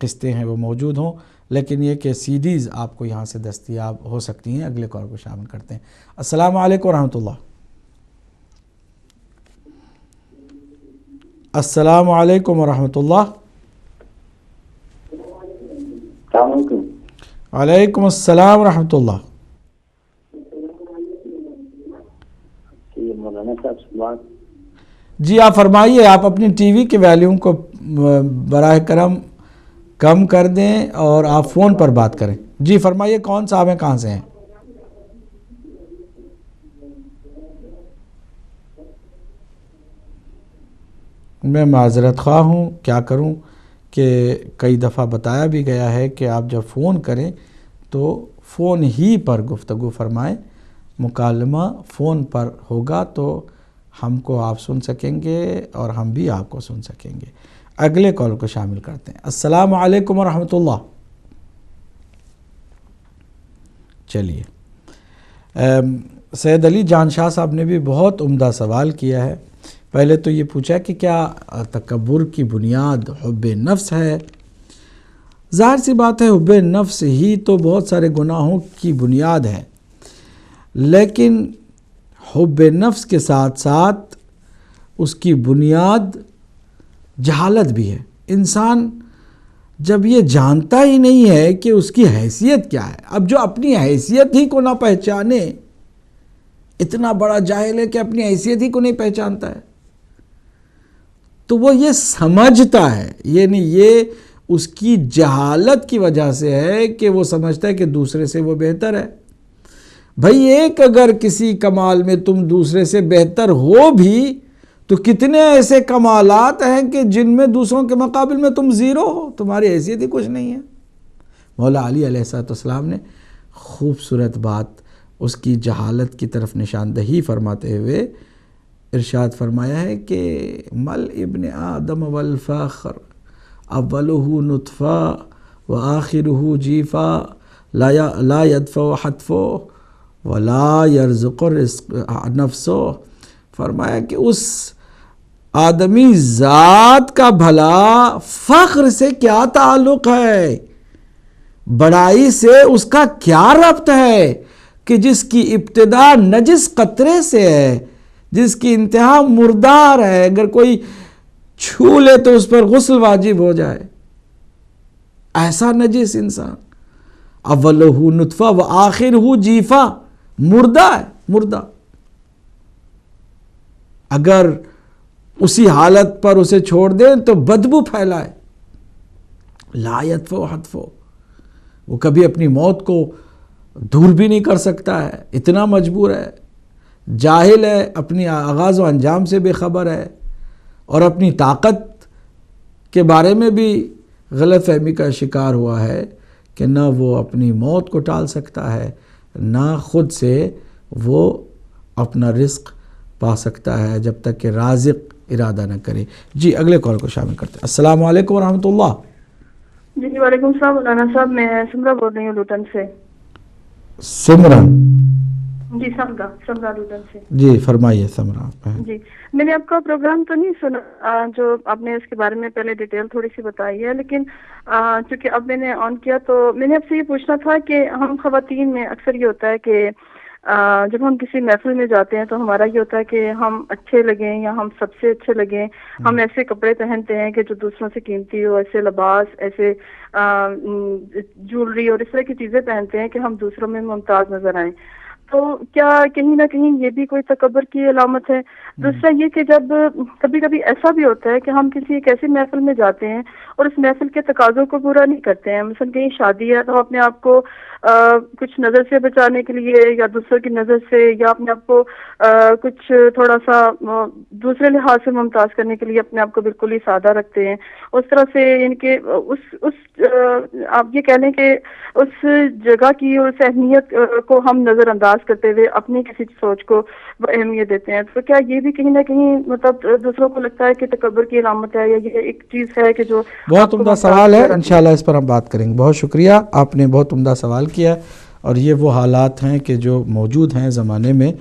قسطیں ہیں وہ موجود ہوں، لیکن یہ کہ سی ڈیز آپ کو یہاں سے دستیاب ہو سکتی ہیں۔ اگلے کال کو شامل کرتے ہیں۔ السلام علیکم ورحمۃ اللہ۔ السلام علیکم ورحمۃ اللہ۔
السلام علیکم۔
وعلیکم السلام ورحمۃ اللہ۔
مولانا صاحب سے بات۔
جی آپ فرمائیے، آپ اپنی ٹی وی کے والیوم کو براہ کرم کم کر دیں اور آپ فون پر بات کریں۔ جی فرمائیے، کون صاحب ہیں، کہاں سے ہیں؟ میں معذرت خواہ ہوں، کیا کروں کہ کئی دفعہ بتایا بھی گیا ہے کہ آپ جب فون کریں تو فون ہی پر گفتگو فرمائیں، مکالمہ فون پر ہوگا تو ہم کو آپ سن سکیں گے اور ہم بھی آپ کو سن سکیں گے۔ اگلے کال کو شامل کرتے ہیں۔ السلام علیکم ورحمۃ اللہ۔ چلیے، سید علی جان شاہ صاحب نے بھی بہت عمدہ سوال کیا ہے۔ پہلے تو یہ پوچھا کہ کیا تکبر کی بنیاد حب نفس ہے؟ ظاہر سی بات ہے، حب نفس ہی تو بہت سارے گناہوں کی بنیاد ہے، لیکن حب نفس کے ساتھ ساتھ اس کی بنیاد جہالت بھی ہے۔ انسان جب یہ جانتا ہی نہیں ہے کہ اس کی حیثیت کیا ہے، اب جو اپنی حیثیت ہی کو نہ پہچانے، اتنا بڑا جاہل ہے کہ اپنی حیثیت ہی کو نہیں پہچانتا ہے، تو وہ یہ سمجھتا ہے، یعنی یہ اس کی جہالت کی وجہ سے ہے کہ وہ سمجھتا ہے کہ دوسرے سے وہ بہتر ہے۔ بھئی ایک اگر کسی کمال میں تم دوسرے سے بہتر ہو بھی تو کتنے ایسے کمالات ہیں کہ جن میں دوسروں کے مقابل میں تم زیرو ہو، تمہاری حیثیت ہی کچھ نہیں ہے۔ مولا علی علیہ السلام نے خوبصورت بات اس کی جہالت کی طرف نشاندہی فرماتے ہوئے ارشاد فرمایا ہے کہ مل ابن آدم والفاخر اولہ نطفہ وآخرہ جیفہ لا یدفع حتفہ ولا یرزق نفسہ۔ فرمایا کہ اس آدمی ذات کا بھلا فخر سے کیا تعلق ہے، بڑائی سے اس کا کیا ربط ہے کہ جس کی ابتدا نجس قطرے سے ہے، جس کی انتہا مردار ہے، اگر کوئی چھو لے تو اس پر غسل واجب ہو جائے، ایسا نجس انسان۔ اولہ نطفہ وآخرہ جیفہ، مردہ ہے، مردہ۔ اگر اسی حالت پر اسے چھوڑ دیں تو بدبو پھیلائے، لا یدفع حتفہ، وہ کبھی اپنی موت کو دور بھی نہیں کر سکتا ہے، اتنا مجبور ہے، جاہل ہے، اپنی آغاز و انجام سے بے خبر ہے، اور اپنی طاقت کے بارے میں بھی غلط فہمی کا شکار ہوا ہے کہ نہ وہ اپنی موت کو ٹال سکتا ہے، نہ خود سے وہ اپنا رزق پا سکتا ہے جب تک کہ رازق ارادہ نہ کرے۔ جی اگلے کال کو شامل کرتے ہیں۔ السلام علیکم ورحمۃ اللہ۔
جی وعلیکم السلام مولانا صاحب، میں سمرا بول رہی ہوں لوٹن سے۔
سمرن؟
جی سمرا لوٹن سے۔
جی فرمائیے سمرا۔
جی میں نے آپ کا پروگرام تو نہیں سنا جو آپ نے اس کے بارے میں پہلے ڈیٹیل تھوڑی سی بتائی ہے، لیکن چونکہ اب میں نے آن کیا تو میں نے آپ سے یہ پوچھنا تھا کہ ہم خواتین میں اکثر یہ ہوتا ہے کہ جب ہم کسی محفل میں جاتے ہیں تو ہمارا یہ ہوتا ہے کہ ہم اچھے لگیں یا ہم سب سے اچھے لگیں، ہم ایسے کپڑے پہنتے ہیں کہ جو دوسروں سے قیمتی ہو، ایسے لباس، ایسے جولری اور اس طرح کی چیزیں پہنتے ہیں کہ ہم دوسروں میں ممتاز نظر آئیں۔ تو کیا کہیں نہ کہیں یہ بھی کوئی تکبر کی علامت ہے؟ دوسرا یہ کہ جب کبھی کبھی ایسا بھی ہوتا ہے کہ ہم کسی ایک ایسی محفل میں جاتے ہیں اور اس محفل کے تقاضوں کو پورا نہیں کرتے ہیں، مثلا کہیں شادی ہے تو اپنے آپ کو کچھ نظر سے بچانے کے لیے یا دوسروں کی نظر سے یا اپنے آپ کو کچھ تھوڑا سا دوسرے لحاظ سے ممتاز کرنے کے لیے اپنے آپ کو بالکل ہی سادہ رکھتے ہیں، اس طرح سے یعنی کہ آپ یہ کہہ لیں کہ اس جگہ کی اور اس اہمیت کو ہم نظر انداز کرتے ہوئے اپنی کسی سوچ کو اہمیت دیتے ہیں، تو کیا یہ بھی کہیں نہ کہیں مطلب دوسروں کو لگتا ہے کہ تکبر کی علامت ہے، یا یہ ایک چیز ہے کہ جو
بہت عمدہ سوال ہے، انشاءاللہ اس پر ہم بات کریں گے۔ بہت شکریہ، آپ نے بہت عمدہ سوال کیا، اور یہ وہ حالات ہیں کہ جو موجود ہیں زمانے میں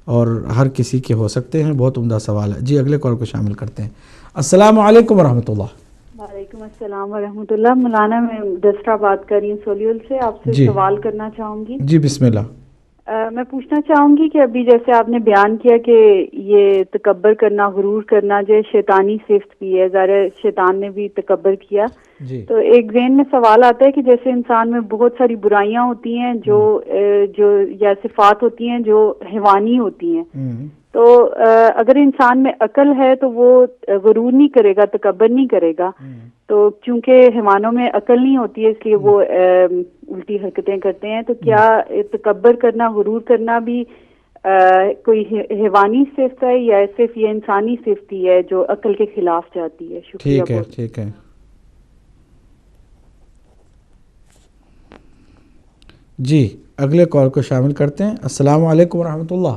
اور ہر کسی کے ہو سکتے ہیں۔ بہت عمدہ سوال ہے۔ جی اگلے کال کو شامل کرتے ہیں۔ السلام علیکم ورحمۃ اللہ۔
وعلیکم وعلیکم السلام ورحمۃ اللہ. مولانا میں دسرا بات کر رہی ہوں سولیول سے. آپ سے
جی
سوال کرنا چاہوں گی.
جی بسم اللہ.
میں پوچھنا چاہوں گی کہ ابھی جیسے آپ نے بیان کیا کہ یہ تکبر کرنا، غرور کرنا جو شیطانی صفت بھی ہے، ظاہر شیطان نے بھی تکبر کیا.
جی
تو ایک ذہن میں سوال آتا ہے کہ جیسے انسان میں بہت ساری برائیاں ہوتی ہیں جو یا صفات ہوتی ہیں جو حیوانی ہوتی ہیں. تو اگر انسان میں عقل ہے تو وہ غرور نہیں کرے گا، تکبر نہیں کرے گا. تو کیونکہ حیوانوں میں عقل نہیں ہوتی ہے اس لیے وہ الٹی حرکتیں کرتے ہیں. تو کیا تکبر کرنا، غرور کرنا بھی کوئی حیوانی صفت ہے یا صرف یہ انسانی صفت ہی ہے جو عقل کے خلاف جاتی ہے؟ شکریہ.
ٹھیک ہے ٹھیک ہے. جی اگلے کال کو شامل کرتے ہیں. السلام علیکم ورحمۃ اللہ.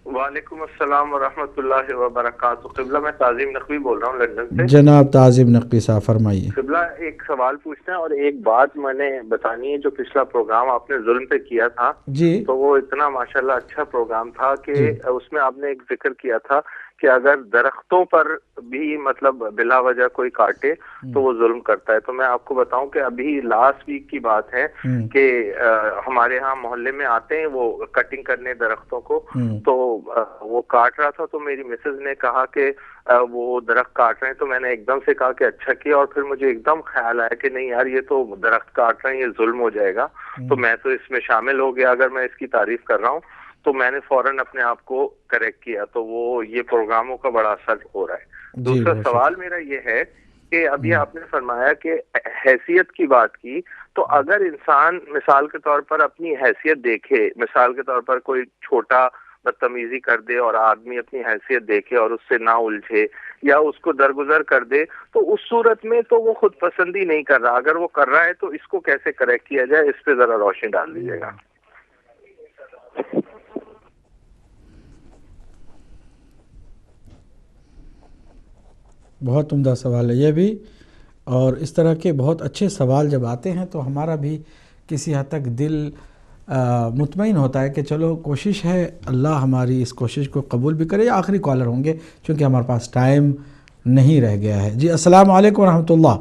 وعلیکم السلام ورحمۃ اللہ وبرکاتہ. قبلہ میں تعظیم نقوی بول رہا ہوں لندن سے.
جناب تعظیم نقوی صاحب فرمائیے.
قبلہ ایک سوال پوچھنا ہے اور ایک بات میں نے بتانی ہے. جو پچھلا پروگرام آپ نے ظلم پہ کیا تھا
جی
تو وہ اتنا ماشاءاللہ اچھا پروگرام تھا کہ اس میں آپ نے ایک ذکر کیا تھا کہ اگر درختوں پر بھی مطلب بلا وجہ کوئی کاٹے تو وہ ظلم کرتا ہے. تو میں آپ کو بتاؤں کہ ابھی لاسٹ ویک کی بات ہے کہ ہمارے ہاں محلے میں آتے ہیں وہ کٹنگ کرنے درختوں کو. تو وہ کاٹ رہا تھا تو میری مسز نے کہا کہ وہ درخت کاٹ رہے ہیں. تو میں نے ایک دم سے کہا کہ اچھا کیا. اور پھر مجھے ایک دم خیال آیا کہ نہیں یار یہ تو درخت کاٹ رہے ہیں، یہ ظلم ہو جائے گا. تو میں تو اس میں شامل ہو گیا اگر میں اس کی تعریف کر رہا ہوں. تو میں نے فوراً اپنے آپ کو کریکٹ کیا. تو وہ یہ پروگراموں کا بڑا اثر ہو رہا ہے. دوسرا سوال میرا یہ ہے کہ ابھی آپ نے فرمایا کہ حیثیت کی بات کی. تو اگر انسان مثال کے طور پر اپنی حیثیت دیکھے، مثال کے طور پر کوئی چھوٹا بدتمیزی کر دے اور آدمی اپنی حیثیت دیکھے اور اس سے نہ الجھے یا اس کو درگزر کر دے، تو اس صورت میں تو وہ خود پسندی نہیں کر رہا. اگر وہ کر رہا ہے تو اس کو کیسے کریکٹ کیا جائے، اس پہ ذرا روشنی ڈال دیجیے گا.
بہت عمدہ سوال ہے یہ بھی. اور اس طرح کے بہت اچھے سوال جب آتے ہیں تو ہمارا بھی کسی حد تک دل مطمئن ہوتا ہے کہ چلو کوشش ہے، اللہ ہماری اس کوشش کو قبول بھی کرے. آخری کالر ہوں گے چونکہ ہمارے پاس ٹائم نہیں رہ گیا ہے. جی السلام علیکم ورحمۃ اللہ.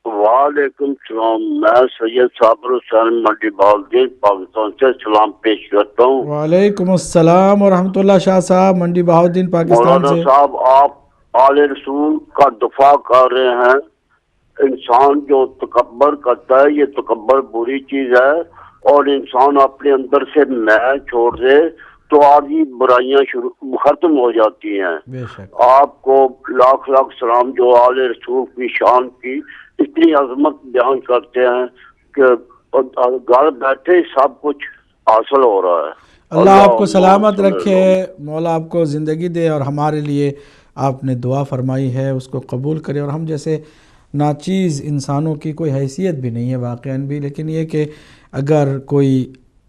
وعلیکم السلام. میں سید صابر حسین منڈی بہاؤالدین پاکستان سے سلام پیش کرتا ہوں.
وعلیکم السلام ورحمۃ اللہ. شاہ صاحب منڈی بہاؤالدین پاکستان سے.
مولانا صاحب آپ آل رسول کا دفاع کر رہے ہیں. انسان جو تکبر کرتا ہے یہ تکبر بری چیز ہے اور انسان اپنے اندر سے میں چھوڑ دے تو آدھی برائیاں ختم ہو جاتی ہیں.
بے شک.
آپ کو لاکھ لاکھ سلام جو آل رسول کی شان کی اتنی عظمت بیان کرتے ہیں کہ گھر بیٹھے سب کچھ حاصل ہو رہا ہے.
اللہ آپ کو سلامت رکھے، مولا آپ کو زندگی دے اور ہمارے لیے آپ نے دعا فرمائی ہے اس کو قبول کرے. اور ہم جیسے ناچیز انسانوں کی کوئی حیثیت بھی نہیں ہے واقعاً بھی، لیکن یہ کہ اگر کوئی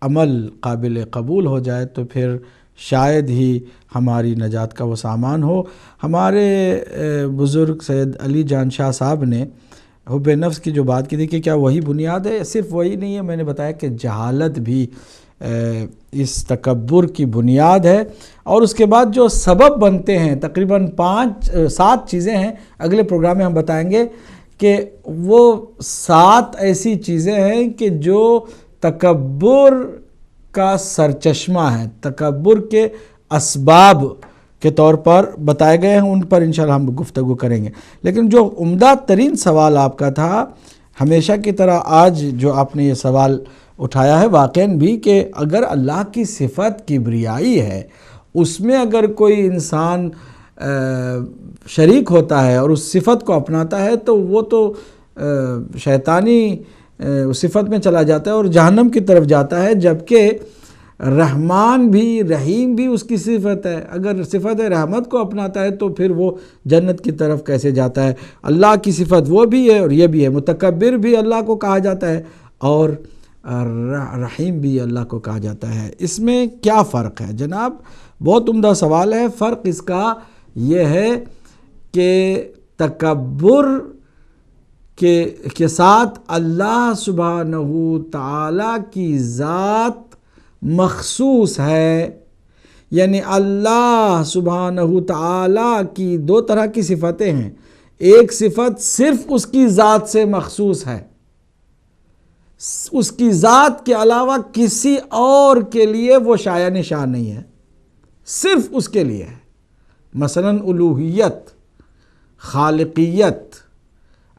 عمل قابل قبول ہو جائے تو پھر شاید ہی ہماری نجات کا وہ سامان ہو. ہمارے بزرگ سید علی جان شاہ صاحب نے حب نفس کی جو بات کی تھی کہ کیا وہی بنیاد ہے؟ صرف وہی نہیں ہے، میں نے بتایا کہ جہالت بھی اس تکبر کی بنیاد ہے. اور اس کے بعد جو سبب بنتے ہیں تقریباً 7 چیزیں ہیں، اگلے پروگرام میں ہم بتائیں گے کہ وہ 7 ایسی چیزیں ہیں کہ جو تکبر کا سرچشمہ ہیں، تکبر کے اسباب کے طور پر بتائے گئے ہیں. ان پر انشاءاللہ ہم گفتگو کریں گے. لیکن جو عمدہ ترین سوال آپ کا تھا، ہمیشہ کی طرح آج جو آپ نے یہ سوال اٹھایا ہے واقعاً بھی کہ اگر اللہ کی صفت کبریائی ہے، اس میں اگر کوئی انسان شریک ہوتا ہے اور اس صفت کو اپناتا ہے تو وہ تو شیطانی صفت میں چلا جاتا ہے اور جہنم کی طرف جاتا ہے. جبکہ رحمان بھی رحیم بھی اس کی صفت ہے. اگر صفت رحمت کو اپناتا ہے تو پھر وہ جنت کی طرف کیسے جاتا ہے؟ اللہ کی صفت وہ بھی ہے اور یہ بھی ہے. متکبر بھی اللہ کو کہا جاتا ہے اور رحیم بھی اللہ کو کہا جاتا ہے. اس میں کیا فرق ہے جناب؟ بہت عمدہ سوال ہے. فرق اس کا یہ ہے کہ تکبر کے ساتھ اللہ سبحانہ تعالیٰ کی ذات مخصوص ہے. یعنی اللہ سبحانہ تعالیٰ کی 2 طرح کی صفتیں ہیں. ایک صفت صرف اس کی ذات سے مخصوص ہے، اس کی ذات کے علاوہ کسی اور کے لیے وہ شایع نشان نہیں ہے، صرف اس کے لیے ہے۔ مثلا الوہیت، خالقیت،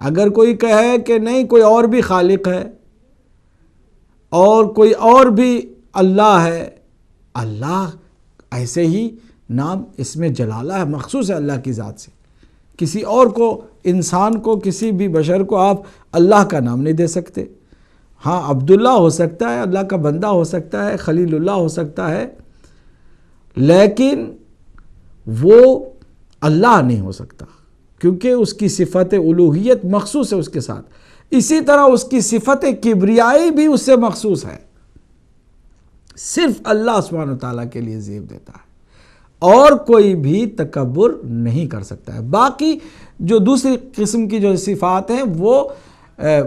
اگر کوئی کہے کہ نہیں کوئی اور بھی خالق ہے اور کوئی اور بھی اللہ ہے، اللہ ایسے ہی نام اس میں جلالہ ہے، مخصوص ہے اللہ کی ذات سے، کسی اور کو، انسان کو، کسی بھی بشر کو آپ اللہ کا نام نہیں دے سکتے۔ ہاں عبداللہ ہو سکتا ہے، اللہ کا بندہ ہو سکتا ہے، خلیل اللہ ہو سکتا ہے، لیکن وہ اللہ نہیں ہو سکتا، کیونکہ اس کی صفت الوہیت مخصوص ہے اس کے ساتھ۔ اسی طرح اس کی صفت کبریائی بھی اس سے مخصوص ہے، صرف اللہ سبحانہ وتعالیٰ کے لیے زیب دیتا ہے، اور کوئی بھی تکبر نہیں کر سکتا ہے۔ باقی جو دوسری قسم کی جو صفات ہیں وہ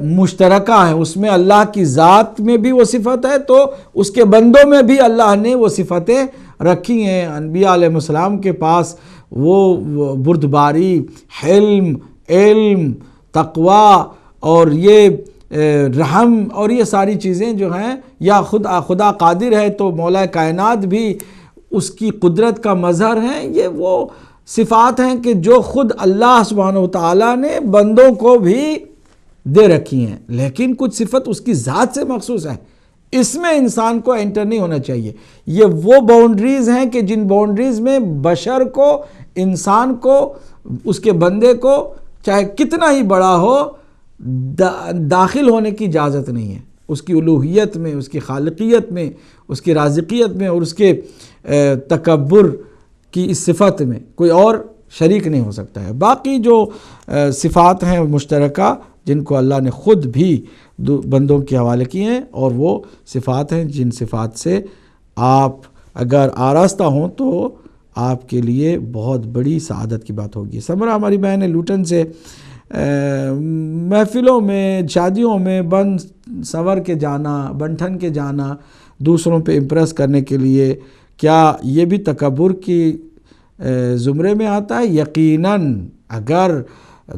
مشترکہ ہیں، اس میں اللہ کی ذات میں بھی وہ صفت ہے، تو اس کے بندوں میں بھی اللہ نے وہ صفتیں رکھی ہیں۔ انبیاء علیہ السلام کے پاس وہ بردباری، حلم، علم، تقوی اور یہ رحم اور یہ ساری چیزیں جو ہیں، یا خدا قادر ہے تو مولا کائنات بھی اس کی قدرت کا مظہر ہیں، یہ وہ صفات ہیں کہ جو خود اللہ سبحانہ وتعالیٰ نے بندوں کو بھی دے رکھی ہیں، لیکن کچھ صفت اس کی ذات سے مخصوص ہے، اس میں انسان کو انٹر نہیں ہونا چاہیے۔ یہ وہ باؤنڈریز ہیں کہ جن باؤنڈریز میں بشر کو، انسان کو، اس کے بندے کو چاہے کتنا ہی بڑا ہو داخل ہونے کی اجازت نہیں ہے، اس کی الوہیت میں، اس کی خالقیت میں، اس کی رازقیت میں اور اس کے تکبر کی اس صفت میں کوئی اور شریک نہیں ہو سکتا ہے۔ باقی جو صفات ہیں مشترکہ جن کو اللہ نے خود بھی بندوں کے حوالے کیے ہیں، اور وہ صفات ہیں جن صفات سے آپ اگر آراستہ ہوں تو آپ کے لیے بہت بڑی سعادت کی بات ہوگی۔ سمرہ ہماری بہن لوٹن سے محفلوں میں، شادیوں میں بن سنور کے جانا، بنٹھن کے جانا، دوسروں پہ امپریس کرنے کے لیے، کیا یہ بھی تکبر کی زمرے میں آتا ہے؟ یقیناً اگر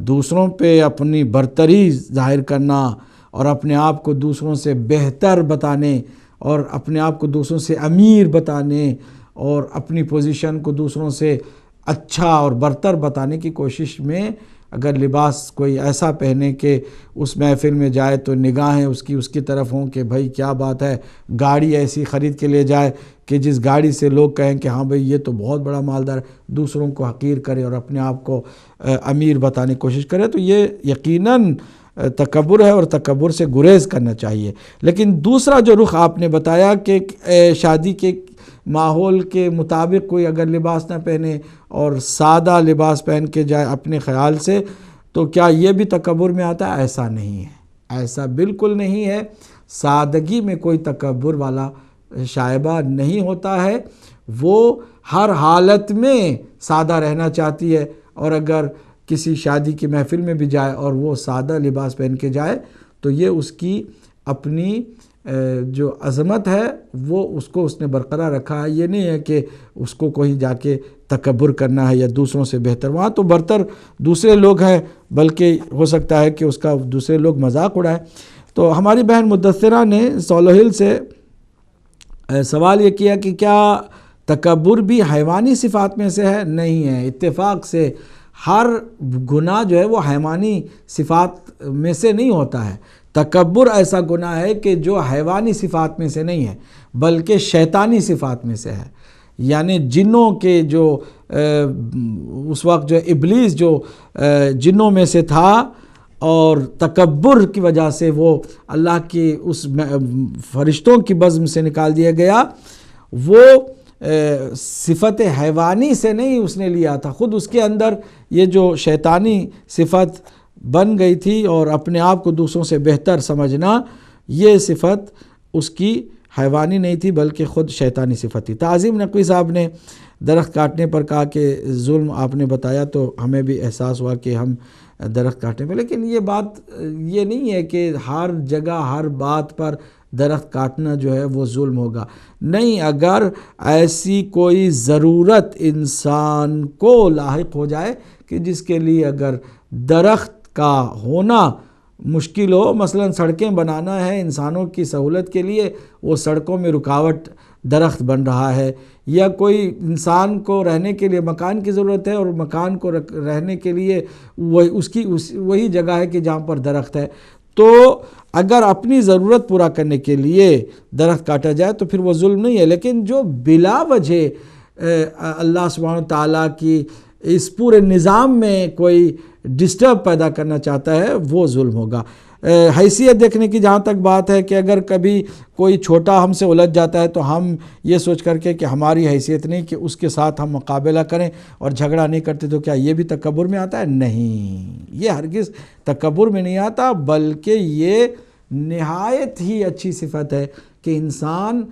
دوسروں پہ اپنی برتری ظاہر کرنا اور اپنے آپ کو دوسروں سے بہتر بتانے اور اپنے آپ کو دوسروں سے امیر بتانے اور اپنی پوزیشن کو دوسروں سے اچھا اور برتر بتانے کی کوشش میں اگر لباس کوئی ایسا پہنے کہ اس محفل میں جائے تو نگاہیں اس کی طرف ہوں کہ بھائی کیا بات ہے، گاڑی ایسی خرید کے لے جائے کہ جس گاڑی سے لوگ کہیں کہ ہاں بھئی یہ تو بہت بڑا مالدار ہے، دوسروں کو حقیر کرے اور اپنے آپ کو امیر بتانے کی کوشش کرے، تو یہ یقیناً تکبر ہے اور تکبر سے گریز کرنا چاہیے۔ لیکن دوسرا جو رخ آپ نے بتایا کہ شادی کے ماحول کے مطابق کوئی اگر لباس نہ پہنے اور سادہ لباس پہن کے جائے اپنے خیال سے، تو کیا یہ بھی تکبر میں آتا ہے؟ ایسا نہیں ہے، ایسا بالکل نہیں ہے۔ سادگی میں کوئی تکبر والا شائبہ نہیں ہوتا ہے، وہ ہر حالت میں سادہ رہنا چاہتی ہے، اور اگر کسی شادی کی محفل میں بھی جائے اور وہ سادہ لباس پہن کے جائے تو یہ اس کی اپنی جو عظمت ہے وہ اس نے برقرار رکھا ہے۔ یہ نہیں ہے کہ اس کو کوئی جا کے تکبر کرنا ہے یا دوسروں سے بہتر، وہاں تو برتر دوسرے لوگ ہیں، بلکہ ہو سکتا ہے کہ اس کا دوسرے لوگ مذاق اڑائیں۔ تو ہماری بہن مدثرہ نے سولوہل سے سوال یہ کیا کہ کیا تکبر بھی حیوانی صفات میں سے ہے؟ نہیں ہے، اتفاق سے ہر گناہ جو ہے وہ حیوانی صفات میں سے نہیں ہوتا ہے۔ تکبر ایسا گناہ ہے کہ جو حیوانی صفات میں سے نہیں ہے بلکہ شیطانی صفات میں سے ہے، یعنی جنوں کے جو اس وقت جو ابلیس جو جنوں میں سے تھا اور تکبر کی وجہ سے وہ اللہ کے اس فرشتوں کی بزم سے نکال دیا گیا، وہ صفت حیوانی سے نہیں اس نے لیا تھا، خود اس کے اندر یہ جو شیطانی صفت بن گئی تھی اور اپنے آپ کو دوسروں سے بہتر سمجھنا، یہ صفت اس کی حیوانی نہیں تھی بلکہ خود شیطانی صفت تھی۔ تعظیم نقوی صاحب نے درخت کاٹنے پر کہا کہ ظلم آپ نے بتایا تو ہمیں بھی احساس ہوا کہ ہم درخت کاٹنے پر، لیکن یہ بات یہ نہیں ہے کہ ہر جگہ ہر بات پر درخت کاٹنا جو ہے وہ ظلم ہوگا، نہیں، اگر ایسی کوئی ضرورت انسان کو لاحق ہو جائے کہ جس کے لیے اگر درخت کا ہونا مشکل ہو، مثلا سڑکیں بنانا ہے انسانوں کی سہولت کے لیے، وہ سڑکوں میں رکاوٹ درخت بن رہا ہے، یا کوئی انسان کو رہنے کے لیے مکان کی ضرورت ہے اور مکان کو رہنے کے لیے وہی جگہ ہے کہ جہاں پر درخت ہے، تو اگر اپنی ضرورت پورا کرنے کے لیے درخت کاٹا جائے تو پھر وہ ظلم نہیں ہے، لیکن جو بلا وجہ اللہ سبحانہ و تعالیٰ کی اس پورے نظام میں کوئی ڈسٹرب پیدا کرنا چاہتا ہے وہ ظلم ہوگا۔ حیثیت دیکھنے کی جہاں تک بات ہے کہ اگر کبھی کوئی چھوٹا ہم سے الجھ جاتا ہے تو ہم یہ سوچ کر کے کہ ہماری حیثیت نہیں کہ اس کے ساتھ ہم مقابلہ کریں اور جھگڑا نہیں کرتے، تو کیا یہ بھی تکبر میں آتا ہے؟ نہیں، یہ ہرگز تکبر میں نہیں آتا، بلکہ یہ نہایت ہی اچھی صفت ہے کہ انسان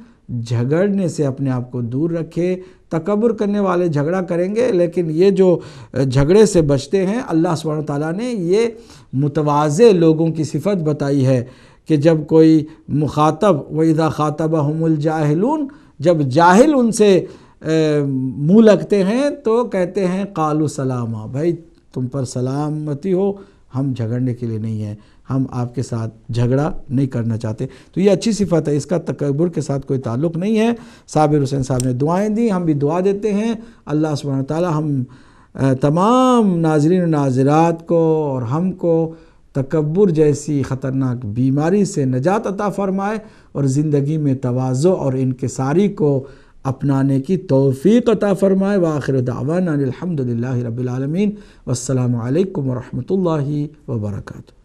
جھگڑنے سے اپنے آپ کو دور رکھے۔ تکبر کرنے والے جھگڑا کریں گے، لیکن یہ جو جھگڑے سے بچتے ہیں، اللہ سبحانہ تعالیٰ نے یہ متواضع لوگوں کی صفت بتائی ہے کہ جب کوئی مخاطب وَإِذَا خَاطَبَهُمُ الْجَاهِلُونَ، جب جاہل ان سے منہ لگتے ہیں تو کہتے ہیں قالوا سلاما، بھائی تم پر سلامتی ہو، ہم جھگڑنے کے لیے نہیں ہیں، ہم آپ کے ساتھ جھگڑا نہیں کرنا چاہتے۔ تو یہ اچھی صفت ہے، اس کا تکبر کے ساتھ کوئی تعلق نہیں ہے۔ صابر حسین صاحب نے دعائیں دی، ہم بھی دعا دیتے ہیں اللہ سبحانہ تعالیٰ ہم تمام ناظرین و ناظرات کو اور ہم کو تکبر جیسی خطرناک بیماری سے نجات عطا فرمائے اور زندگی میں تواضع اور انکساری کو اپنانے کی توفیق عطا فرمائے۔ وآخر دعوانا الحمدللہ رب العالمین، والسلام علیکم ورحمۃ اللہ وبرکاتہ۔